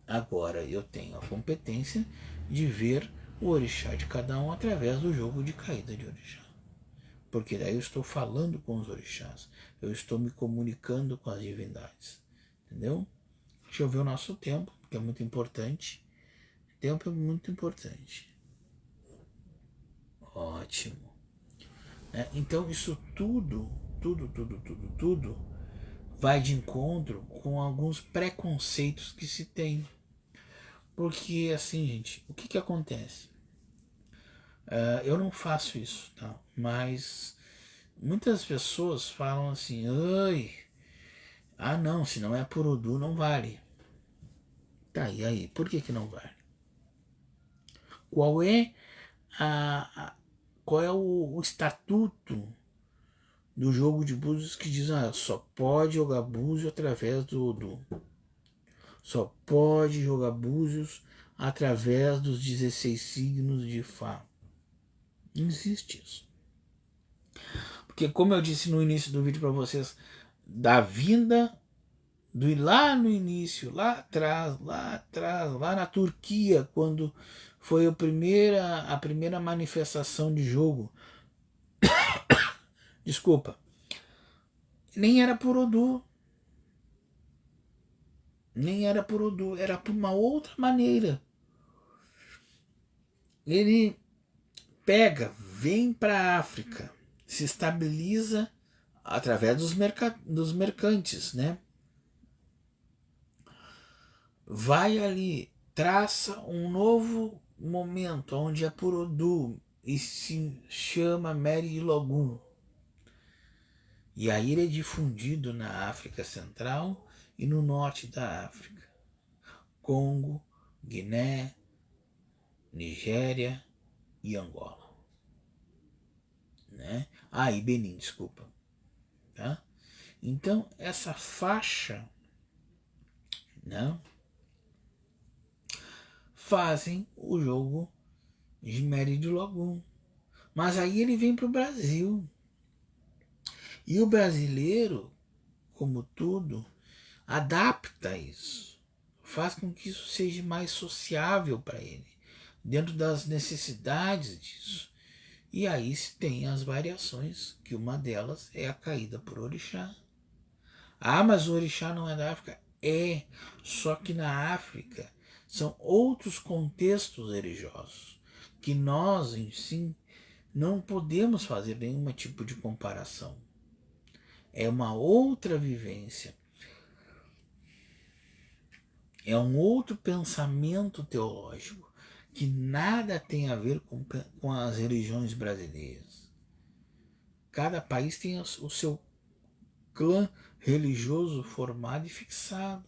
Agora eu tenho a competência de ver o orixá de cada um através do jogo de caída de orixá. Porque daí eu estou falando com os orixás, eu estou me comunicando com as divindades. Entendeu? Deixa eu ver o nosso tempo, que é muito importante. Tempo é muito importante. Ótimo. Então isso tudo vai de encontro com alguns preconceitos que se tem. Porque assim, gente, o que que acontece? Eu não faço isso, tá? Mas muitas pessoas falam assim, ai, não, se não é por Odu não vale. Tá, e aí, por que que não vale? Qual é qual é o estatuto do jogo de búzios que diz, só pode jogar búzio através do Odu. Só pode jogar búzios através dos 16 signos de Fá. Não existe isso. Porque como eu disse no início do vídeo para vocês, da vinda do lá no início, lá atrás, lá na Turquia, quando foi a primeira manifestação de jogo. Desculpa. Nem era por Odu. Nem era por Odu, era por uma outra maneira. Ele vem para a África, se estabiliza através dos mercantes, né? Vai ali, traça um novo momento onde é por Odu e se chama Mary Logum. E aí ele é difundido na África Central e no norte da África. Congo, Guiné, Nigéria e Angola. Né? E Benin, desculpa. Tá? Então, essa faixa, né, fazem o jogo de Mary de Logum. Mas aí ele vem para o Brasil. E o brasileiro, como tudo, adapta isso. Faz com que isso seja mais sociável para ele, dentro das necessidades disso. E aí se tem as variações, que uma delas é a caída por orixá. Mas o orixá não é da África? É, só que na África são outros contextos religiosos, que nós, em si, não podemos fazer nenhum tipo de comparação. É uma outra vivência. É um outro pensamento teológico que nada tem a ver com as religiões brasileiras. Cada país tem o seu clã religioso formado e fixado.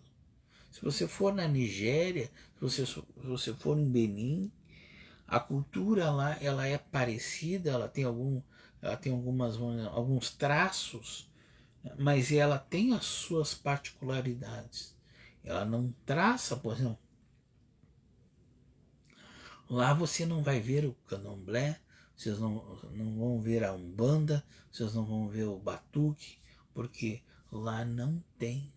Se você for na Nigéria, se você for em Benin, A cultura lá, ela é parecida, ela tem alguns traços, mas ela tem as suas particularidades. Ela não traça, por exemplo, lá você não vai ver o candomblé, vocês não vão ver a umbanda, vocês não vão ver o batuque, porque lá não tem.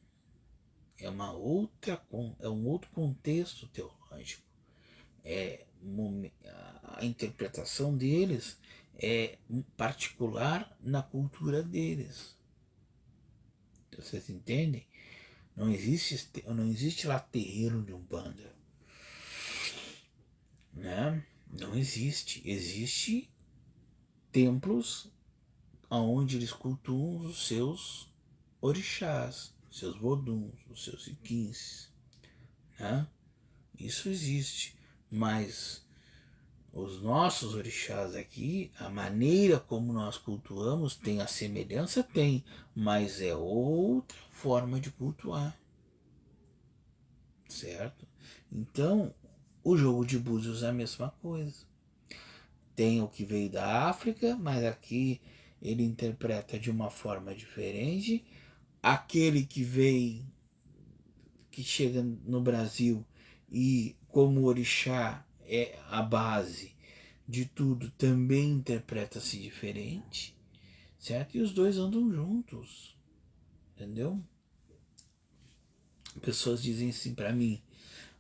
É um outro contexto teológico. É, a interpretação deles é particular na cultura deles. Vocês entendem? Não existe lá terreiro de umbanda, né? Não existe. Existe templos onde eles cultuam os seus orixás, os seus voduns, os seus iquins, né? Isso existe, mas os nossos orixás aqui, a maneira como nós cultuamos, tem a semelhança? Tem, mas é outra forma de cultuar, certo? Então, o jogo de búzios é a mesma coisa. Tem o que veio da África, mas aqui ele interpreta de uma forma diferente. Aquele que veio, que chega no Brasil e como orixá é a base de tudo, também interpreta-se diferente, certo? E os dois andam juntos, entendeu? Pessoas dizem assim pra mim: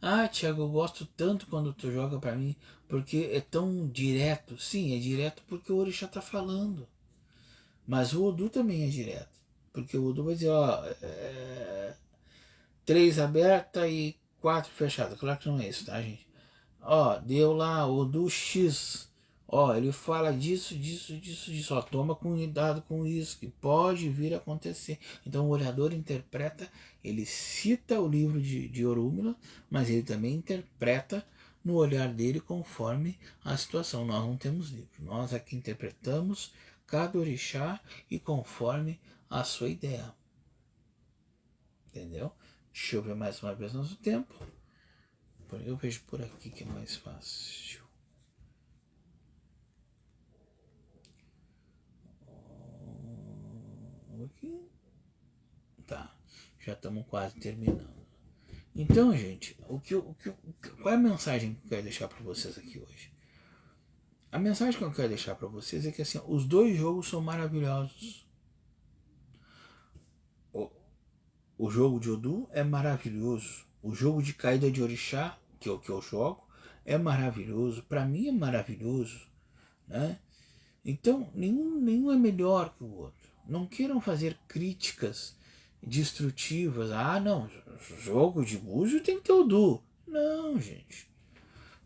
ah, Thiago, eu gosto tanto quando tu joga pra mim, porque é tão direto. Sim, é direto porque o orixá tá falando. Mas o Odu também é direto. Porque o Odu vai dizer, ó, 3 aberta e 4 fechada. Claro que não é isso, tá, gente? Ó, deu lá o do X. Ó, ele fala disso, disso, disso, disso. Ó, toma cuidado com isso, que pode vir a acontecer. Então o orador interpreta, ele cita o livro de Orúmila, mas ele também interpreta no olhar dele conforme a situação. Nós não temos livro. Nós aqui interpretamos cada orixá e conforme a sua ideia. Entendeu? Deixa eu ver mais uma vez nosso tempo. Eu vejo por aqui que é mais fácil. Aqui. Tá. Já estamos quase terminando. Então, gente, qual é a mensagem que eu quero deixar para vocês aqui hoje? A mensagem que eu quero deixar para vocês é que assim, os dois jogos são maravilhosos. O jogo de Odu é maravilhoso. O jogo de Caída de Orixá, que eu jogo, é maravilhoso. Para mim é maravilhoso, né? Então, nenhum é melhor que o outro. Não queiram fazer críticas destrutivas. Ah, não, jogo de búzio tem que ter o Du. Não, gente.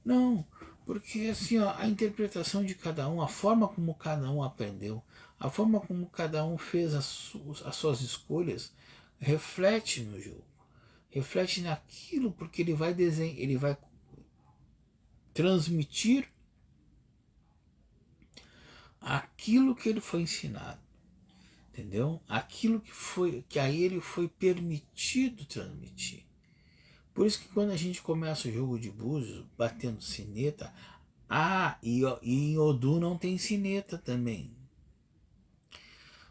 Não, porque assim, ó, a interpretação de cada um, a forma como cada um aprendeu, a forma como cada um fez as suas escolhas, reflete no jogo. Reflete naquilo, porque ele vai transmitir aquilo que ele foi ensinado. Entendeu? Aquilo que a ele foi permitido transmitir. Por isso que quando a gente começa o jogo de búzios, batendo sineta, e em Odu não tem sineta também.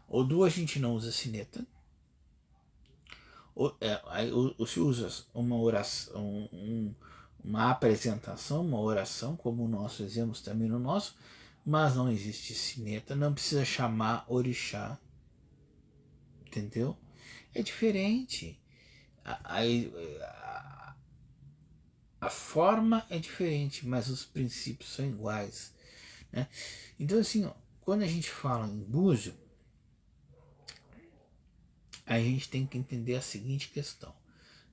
Odu a gente não usa sineta. Se usa uma oração, uma apresentação, uma oração, como nós fizemos também no nosso, mas não existe sineta, não precisa chamar orixá. Entendeu? É diferente. A forma é diferente, mas os princípios são iguais, né? Então, assim, ó, quando a gente fala em búzio, a gente tem que entender a seguinte questão.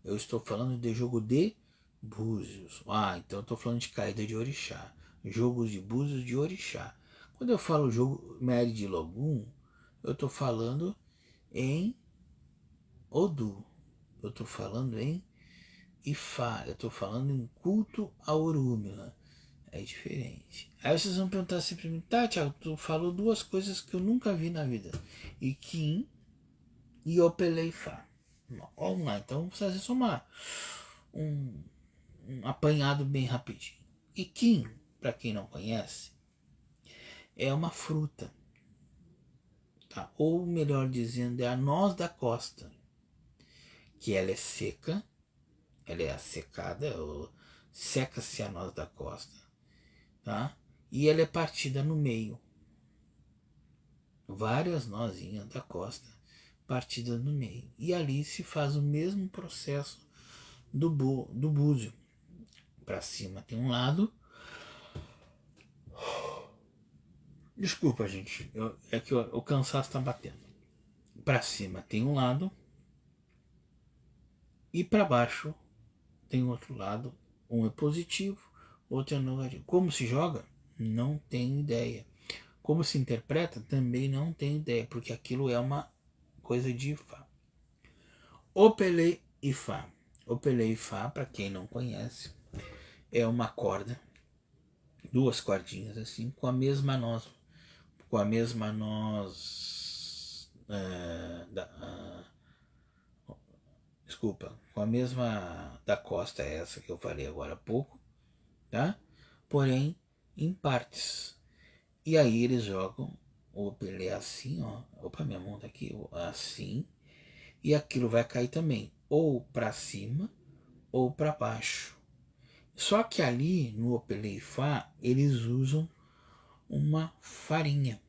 Eu estou falando de jogo de búzios. Então eu estou falando de caída de orixá. Jogos de búzios de orixá. Quando eu falo jogo Mary de Logum, eu estou falando em Odu. Eu estou falando em Ifá. Eu estou falando em culto a Orúmila. É diferente. Aí vocês vão perguntar assim pra mim, tá, Thiago, tu falou duas coisas que eu nunca vi na vida. Iquim e Opeleifá. Vamos lá, então vamos fazer um apanhado bem rapidinho. Iquim para quem não conhece, é uma fruta, tá? Ou melhor dizendo, é a noz da costa, que ela é seca, ela é assecada, seca-se a noz da costa, tá? E ela é partida no meio. Várias nozinhas da costa partidas no meio. E ali se faz o mesmo processo do búzio. Para cima tem um lado. Desculpa, gente. É que o cansaço está batendo. Para cima tem um lado. E para baixo tem outro lado. Um é positivo, outro é negativo. Como se joga? Não tenho ideia. Como se interpreta? Também não tenho ideia. Porque aquilo é uma coisa de Ifá. Opelê Ifá. Opelê Ifá, para quem não conhece, é uma corda, duas cordinhas assim, com a mesma noz, desculpa, com a mesma da costa, essa que eu falei agora há pouco, tá? Porém em partes. E aí eles jogam o Pelé assim, ó. Opa, minha mão tá aqui, assim. E aquilo vai cair também, ou para cima ou para baixo. Só que ali no Opelê Ifá eles usam uma farinha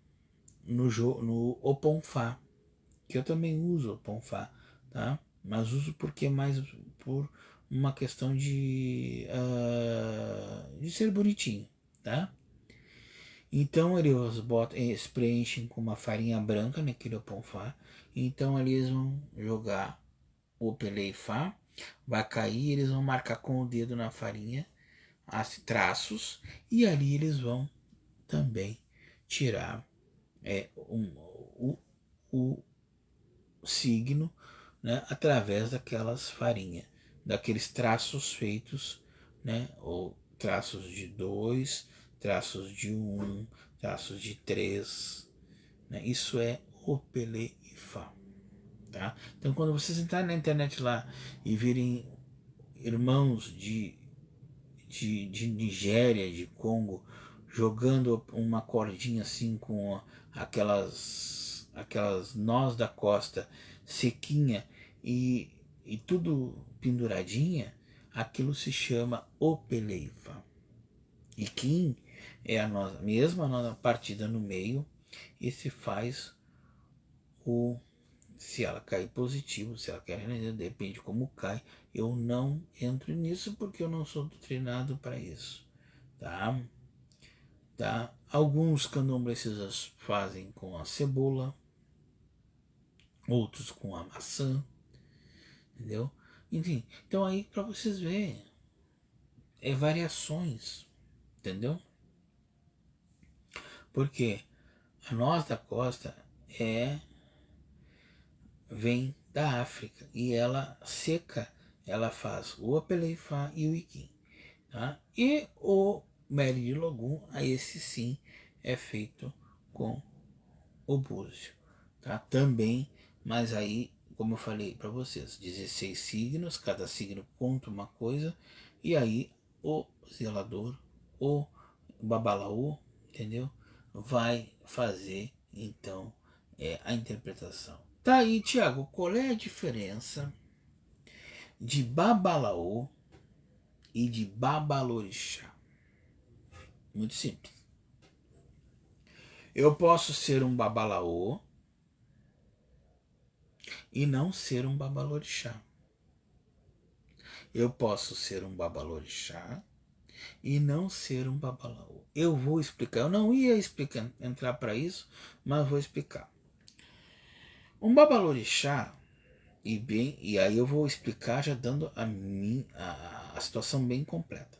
no Oponfá, que eu também uso Oponfá, tá? Mas uso porque mais por uma questão de ser bonitinho, tá? Então eles preenchem com uma farinha branca naquele Oponfá. Então eles vão jogar o Pelé Fá, vai cair, eles vão marcar com o dedo na farinha as traços e ali eles vão também tirar o signo, né, através daquelas farinhas, daqueles traços feitos, né, ou traços de 2, traços de 1, traços de 3, né, isso é o Pelé e Fá. Tá? Então quando vocês entrarem na internet lá e virem irmãos de Nigéria, de Congo, jogando uma cordinha assim com aquelas nós da costa sequinha e tudo penduradinha, aquilo se chama opeleifa. E Kim é a mesma nossa partida no meio e se faz se ela cair positivo, se ela cair negativo, depende como cai. Eu não entro nisso porque eu não sou treinado para isso, tá? Tá? Alguns candomblecistas fazem com a cebola, outros com a maçã, entendeu? Enfim, então aí para vocês verem, é variações, entendeu? Porque a noz da costa vem da África e ela seca, ela faz o Apeleifá e o Iquim, tá? E o mel de logum, esse sim é feito com o búzio, tá? Também, mas aí, como eu falei para vocês, 16 signos, cada signo conta uma coisa, e aí o zelador, o babalaô, entendeu? Vai fazer então a interpretação. Tá aí, Tiago, qual é a diferença de babalaô e de babalorixá? Muito simples. Eu posso ser um babalaô e não ser um babalorixá. Eu posso ser um babalorixá e não ser um babalaô. Eu vou explicar. Eu não ia entrar para isso, mas vou explicar. Um babalorixá, e aí eu vou explicar já dando a situação bem completa.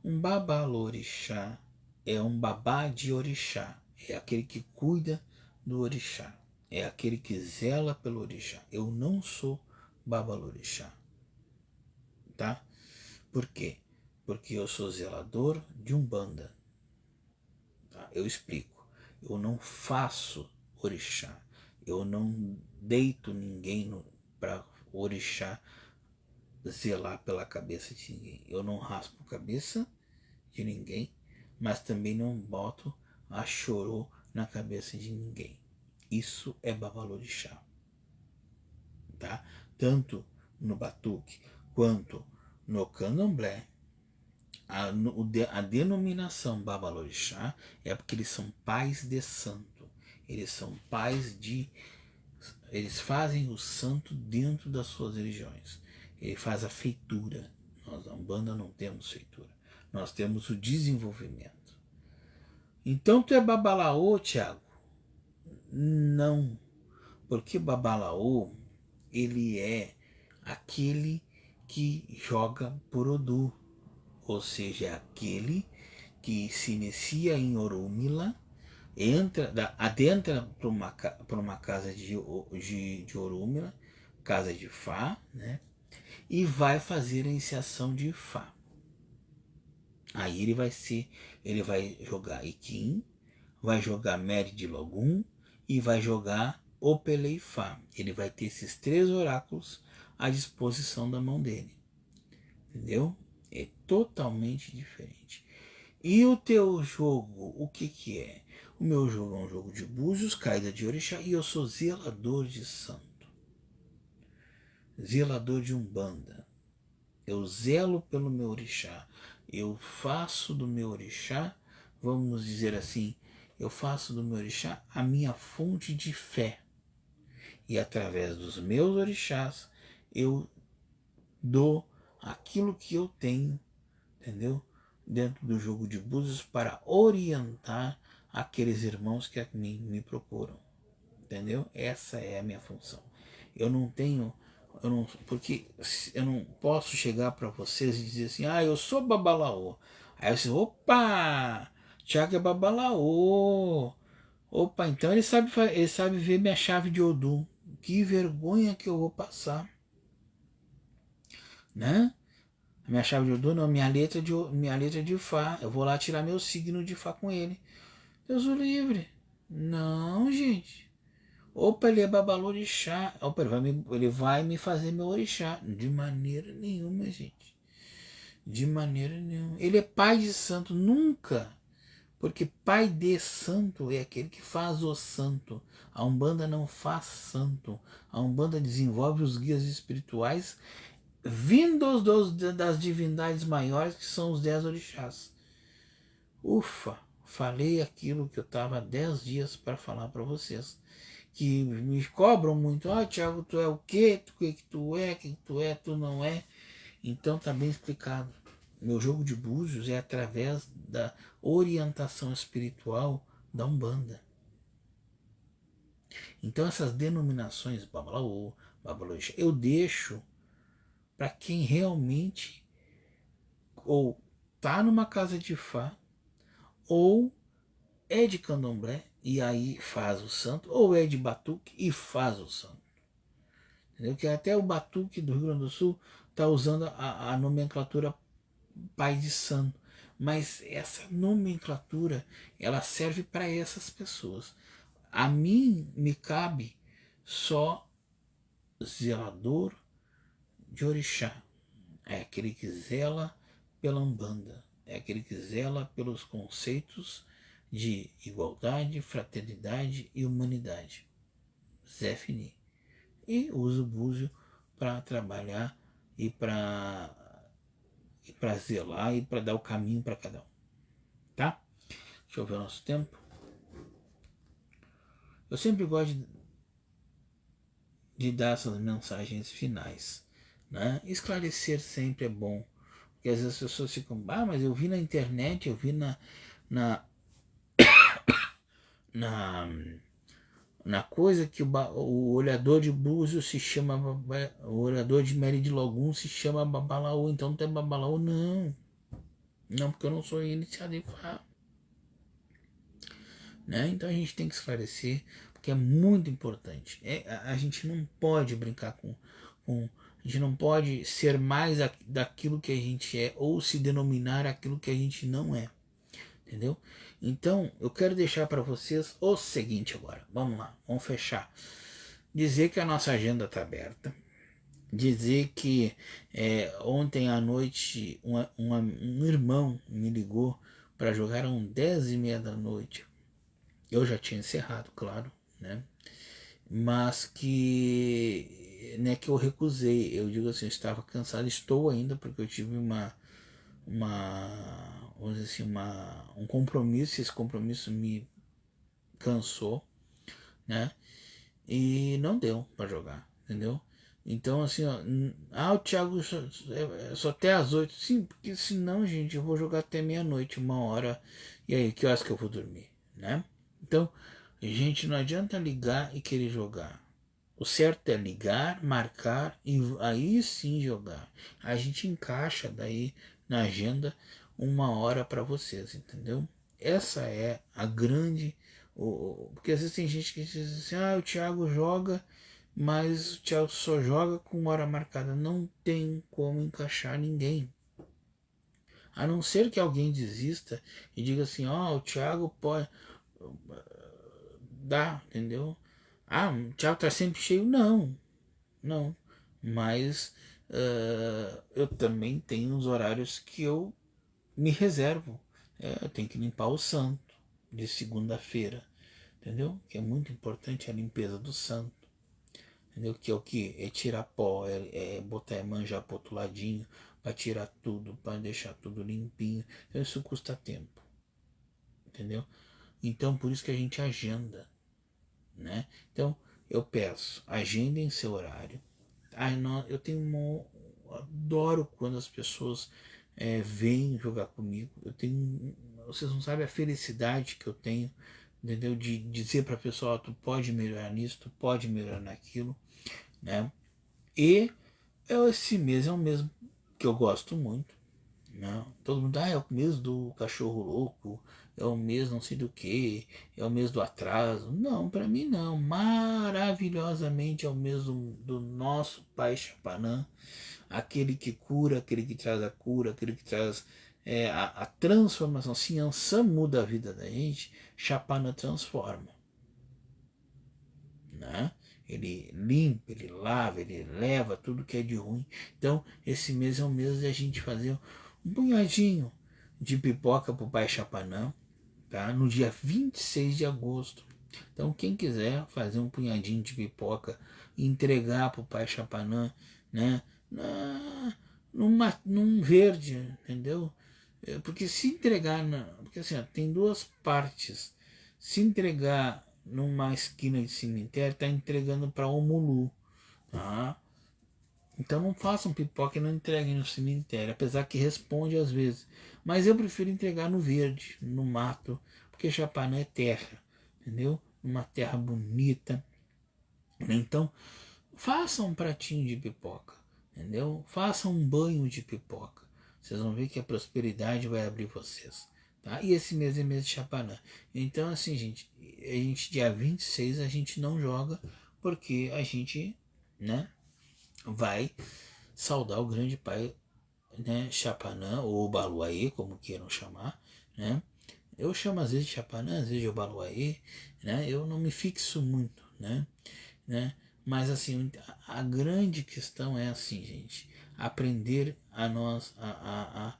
Um babalorixá é um babá de orixá. É aquele que cuida do orixá. É aquele que zela pelo orixá. Eu não sou babalorixá. Tá? Por quê? Porque eu sou zelador de Umbanda. Tá? Eu explico. Eu não faço orixá. Eu não deito ninguém para orixá zelar pela cabeça de ninguém. Eu não raspo a cabeça de ninguém mas também não boto a chorô na cabeça de ninguém. Isso é babalorixá, tá? Tanto no batuque quanto no candomblé, a denominação babalorixá é porque eles são pais de santo. Eles são pais de... Eles fazem o santo dentro das suas religiões. Ele faz a feitura. Nós, a Umbanda, não temos feitura. Nós temos o desenvolvimento. Então tu é babalaô, Tiago? Não. Porque babalaô, ele é aquele que joga por Odu. Ou seja, é aquele que se inicia em Orúmila, adentra para uma casa de Orúmila, casa de Fá, né? E vai fazer a iniciação de Fá. Aí ele vai jogar Iquim, vai jogar Meri de Logum e vai jogar Opeleifá. Ele vai ter esses 3 oráculos à disposição da mão dele. Entendeu? É totalmente diferente. E o teu jogo, o que que é? O meu jogo é um jogo de búzios, caída de orixá, e eu sou zelador de santo. Zelador de umbanda. Eu zelo pelo meu orixá. Eu faço do meu orixá, vamos dizer assim, eu faço do meu orixá a minha fonte de fé. E através dos meus orixás, eu dou aquilo que eu tenho, entendeu? Dentro do jogo de búzios para orientar aqueles irmãos que a mim me procuram, entendeu? Essa é a minha função. Porque eu não posso chegar para vocês e dizer assim, eu sou babalaô. Aí você, opa, Tiago é babalaô. Opa, então ele sabe ver minha chave de Odum. Que vergonha que eu vou passar, né? Minha chave de Odum não, minha letra de Fá. Eu vou lá tirar meu signo de Fá com ele. Deus o livre. Não, gente. Opa, ele é babalorixá. Opa, ele vai me fazer meu orixá. De maneira nenhuma, gente. De maneira nenhuma. Ele é pai de santo. Nunca. Porque pai de santo é aquele que faz o santo. A Umbanda não faz santo. A Umbanda desenvolve os guias espirituais vindos das divindades maiores, que são os 10 orixás. Ufa, falei aquilo que eu estava 10 dias para falar para vocês. Que me cobram muito. Tiago, tu é o quê? O que tu é? O que tu é? Tu não é? Então tá bem explicado. Meu jogo de búzios é através da orientação espiritual da Umbanda. Então essas denominações, babalaô, babalorixá, eu deixo para quem realmente ou tá numa casa de Fá, ou é de candomblé e aí faz o santo, ou é de batuque e faz o santo. Entendeu? Que até o batuque do Rio Grande do Sul está usando a nomenclatura pai de santo. Mas essa nomenclatura, ela serve para essas pessoas. A mim me cabe só zelador de orixá. É aquele que zela pela Umbanda. É aquele que zela pelos conceitos de igualdade, fraternidade e humanidade. Zé Fini. E uso o búzio para trabalhar e para zelar e para dar o caminho para cada um. Tá? Deixa eu ver o nosso tempo. Eu sempre gosto de dar essas mensagens finais, né? Esclarecer sempre é bom. Porque às vezes as pessoas ficam, mas eu vi na internet, eu vi na coisa que o olhador de búzios se chama, o olhador de Meri de Logum se chama babalaô, então não tem babalaô. Não, porque eu não sou iniciado em Fá, né? Então a gente tem que esclarecer, porque é muito importante. A gente não pode brincar com a gente não pode ser mais daquilo que a gente é, ou se denominar aquilo que a gente não é, entendeu? Então eu quero deixar para vocês o seguinte agora. Vamos lá, vamos fechar. Dizer que a nossa agenda está aberta. Dizer que ontem à noite um irmão me ligou para jogar eram 10h30 da noite. Eu já tinha encerrado, claro, né? Mas que eu recusei. Eu digo assim, eu estava cansado, estou ainda, porque eu tive vamos dizer assim, um compromisso, esse compromisso me cansou, né? E não deu para jogar, entendeu? Então assim, ó, o Thiago só até às 8, sim, porque senão, gente, eu vou jogar até meia-noite, 1 hora, e aí, que horas que eu vou dormir, né? Então, gente, não adianta ligar e querer jogar. O certo é ligar, marcar e aí sim jogar. A gente encaixa daí na agenda 1 hora para vocês, entendeu? Essa é a grande. Porque às vezes tem gente que diz assim: o Thiago joga, mas o Thiago só joga com hora marcada. Não tem como encaixar ninguém. A não ser que alguém desista e diga assim: o Thiago pode. Dá, entendeu? O Thiago tá sempre cheio. Não, não. Mas eu também tenho os horários que eu me reservo. Eu tenho que limpar o santo de segunda-feira, entendeu? Que é muito importante a limpeza do santo, entendeu? Que é o que? É tirar pó, é botar manjar pro outro ladinho, para tirar tudo, para deixar tudo limpinho. Então isso custa tempo, entendeu? Então por isso que a gente agenda, né? Então eu peço, agendem seu horário. Eu tenho adoro quando as pessoas vêm jogar comigo. Vocês não sabem a felicidade que eu tenho, entendeu? De dizer para a pessoa: tu pode melhorar nisso, tu pode melhorar naquilo, né? E esse mês é um mês que eu gosto muito. Não, todo mundo, é o mês do cachorro louco, é o mês não sei do que, é o mês do atraso. Não, para mim não. Maravilhosamente é o mês do nosso Pai Chapanã, aquele que cura, aquele que traz a cura, aquele que traz a transformação. Se Ansan muda a vida da gente, Chapanã transforma, né? Ele limpa, ele lava, ele leva tudo que é de ruim. Então, esse mês é o mês de a gente fazer um punhadinho de pipoca pro Pai Chapanã, tá? No dia 26 de agosto. Então, quem quiser fazer um punhadinho de pipoca e entregar pro Pai Chapanã, né? Num verde, entendeu? Porque se entregar porque assim, ó, tem duas partes. Se entregar numa esquina de cemitério, está entregando para o Mulu, tá? Então não façam pipoca e não entreguem no cemitério, apesar que responde às vezes. Mas eu prefiro entregar no verde, no mato, porque Chapanã é terra, entendeu? Uma terra bonita. Então, façam um pratinho de pipoca, entendeu? Façam um banho de pipoca. Vocês vão ver que a prosperidade vai abrir vocês. Tá? E esse mês é mês de Chapanã. Então, assim, gente, dia 26 a gente não joga, porque a gente, né, vai saudar o grande pai, né, Chapanã, ou Baluaê, como queiram chamar, né? Eu chamo às vezes de Chapanã, às vezes de Obaluaê, né? Eu não me fixo muito, né? Mas assim, a grande questão é assim, gente, aprender a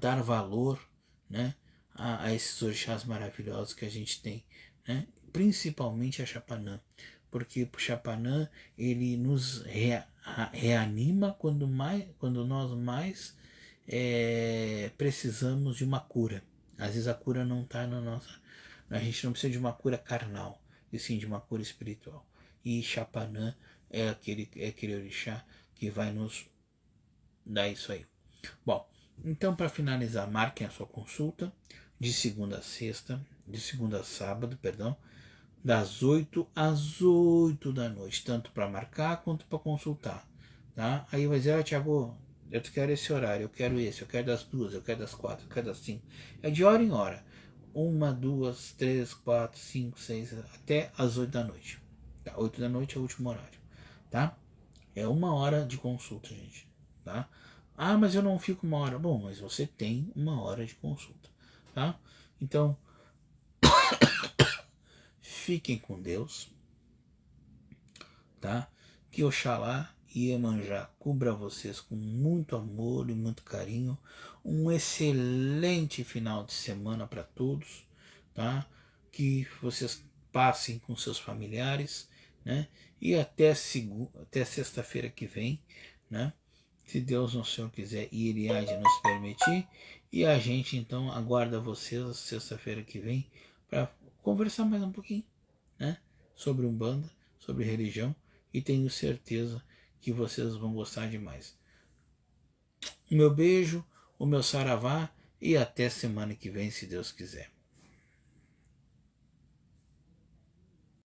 dar valor, né, a esses orixás maravilhosos que a gente tem, né? Principalmente a Chapanã, porque o Chapanã ele nos reanima quando nós mais precisamos de uma cura. Às vezes a cura não está na nossa. A gente não precisa de uma cura carnal, e sim de uma cura espiritual. E Chapanã é aquele orixá que vai nos dar isso aí. Bom, então para finalizar, marquem a sua consulta de segunda a sexta, de segunda a sábado, perdão, das 8 às 8 da noite, tanto para marcar quanto para consultar. Tá? Aí vai dizer: Thiago, eu quero esse horário, eu quero esse, eu quero das 2, eu quero das 4, eu quero das 5. É de hora em hora. 1, 2, 3, 4, 5, 6, até as 8 da noite. Tá? 8 da noite é o último horário. Tá? É 1 hora de consulta, gente. Tá? Mas eu não fico 1 hora. Bom, mas você tem 1 hora de consulta. Tá? Então, fiquem com Deus. Tá? Que Oxalá Iemanjá cubra vocês com muito amor e muito carinho. Um excelente final de semana para todos, tá? Que vocês passem com seus familiares, né? E até sexta-feira que vem, né? Se Deus não Senhor quiser e Ele há de nos permitir. E a gente então aguarda vocês sexta-feira que vem para conversar mais um pouquinho, né? Sobre Umbanda, sobre religião. E tenho certeza que vocês vão gostar demais. O meu beijo, o meu saravá e até semana que vem, se Deus quiser.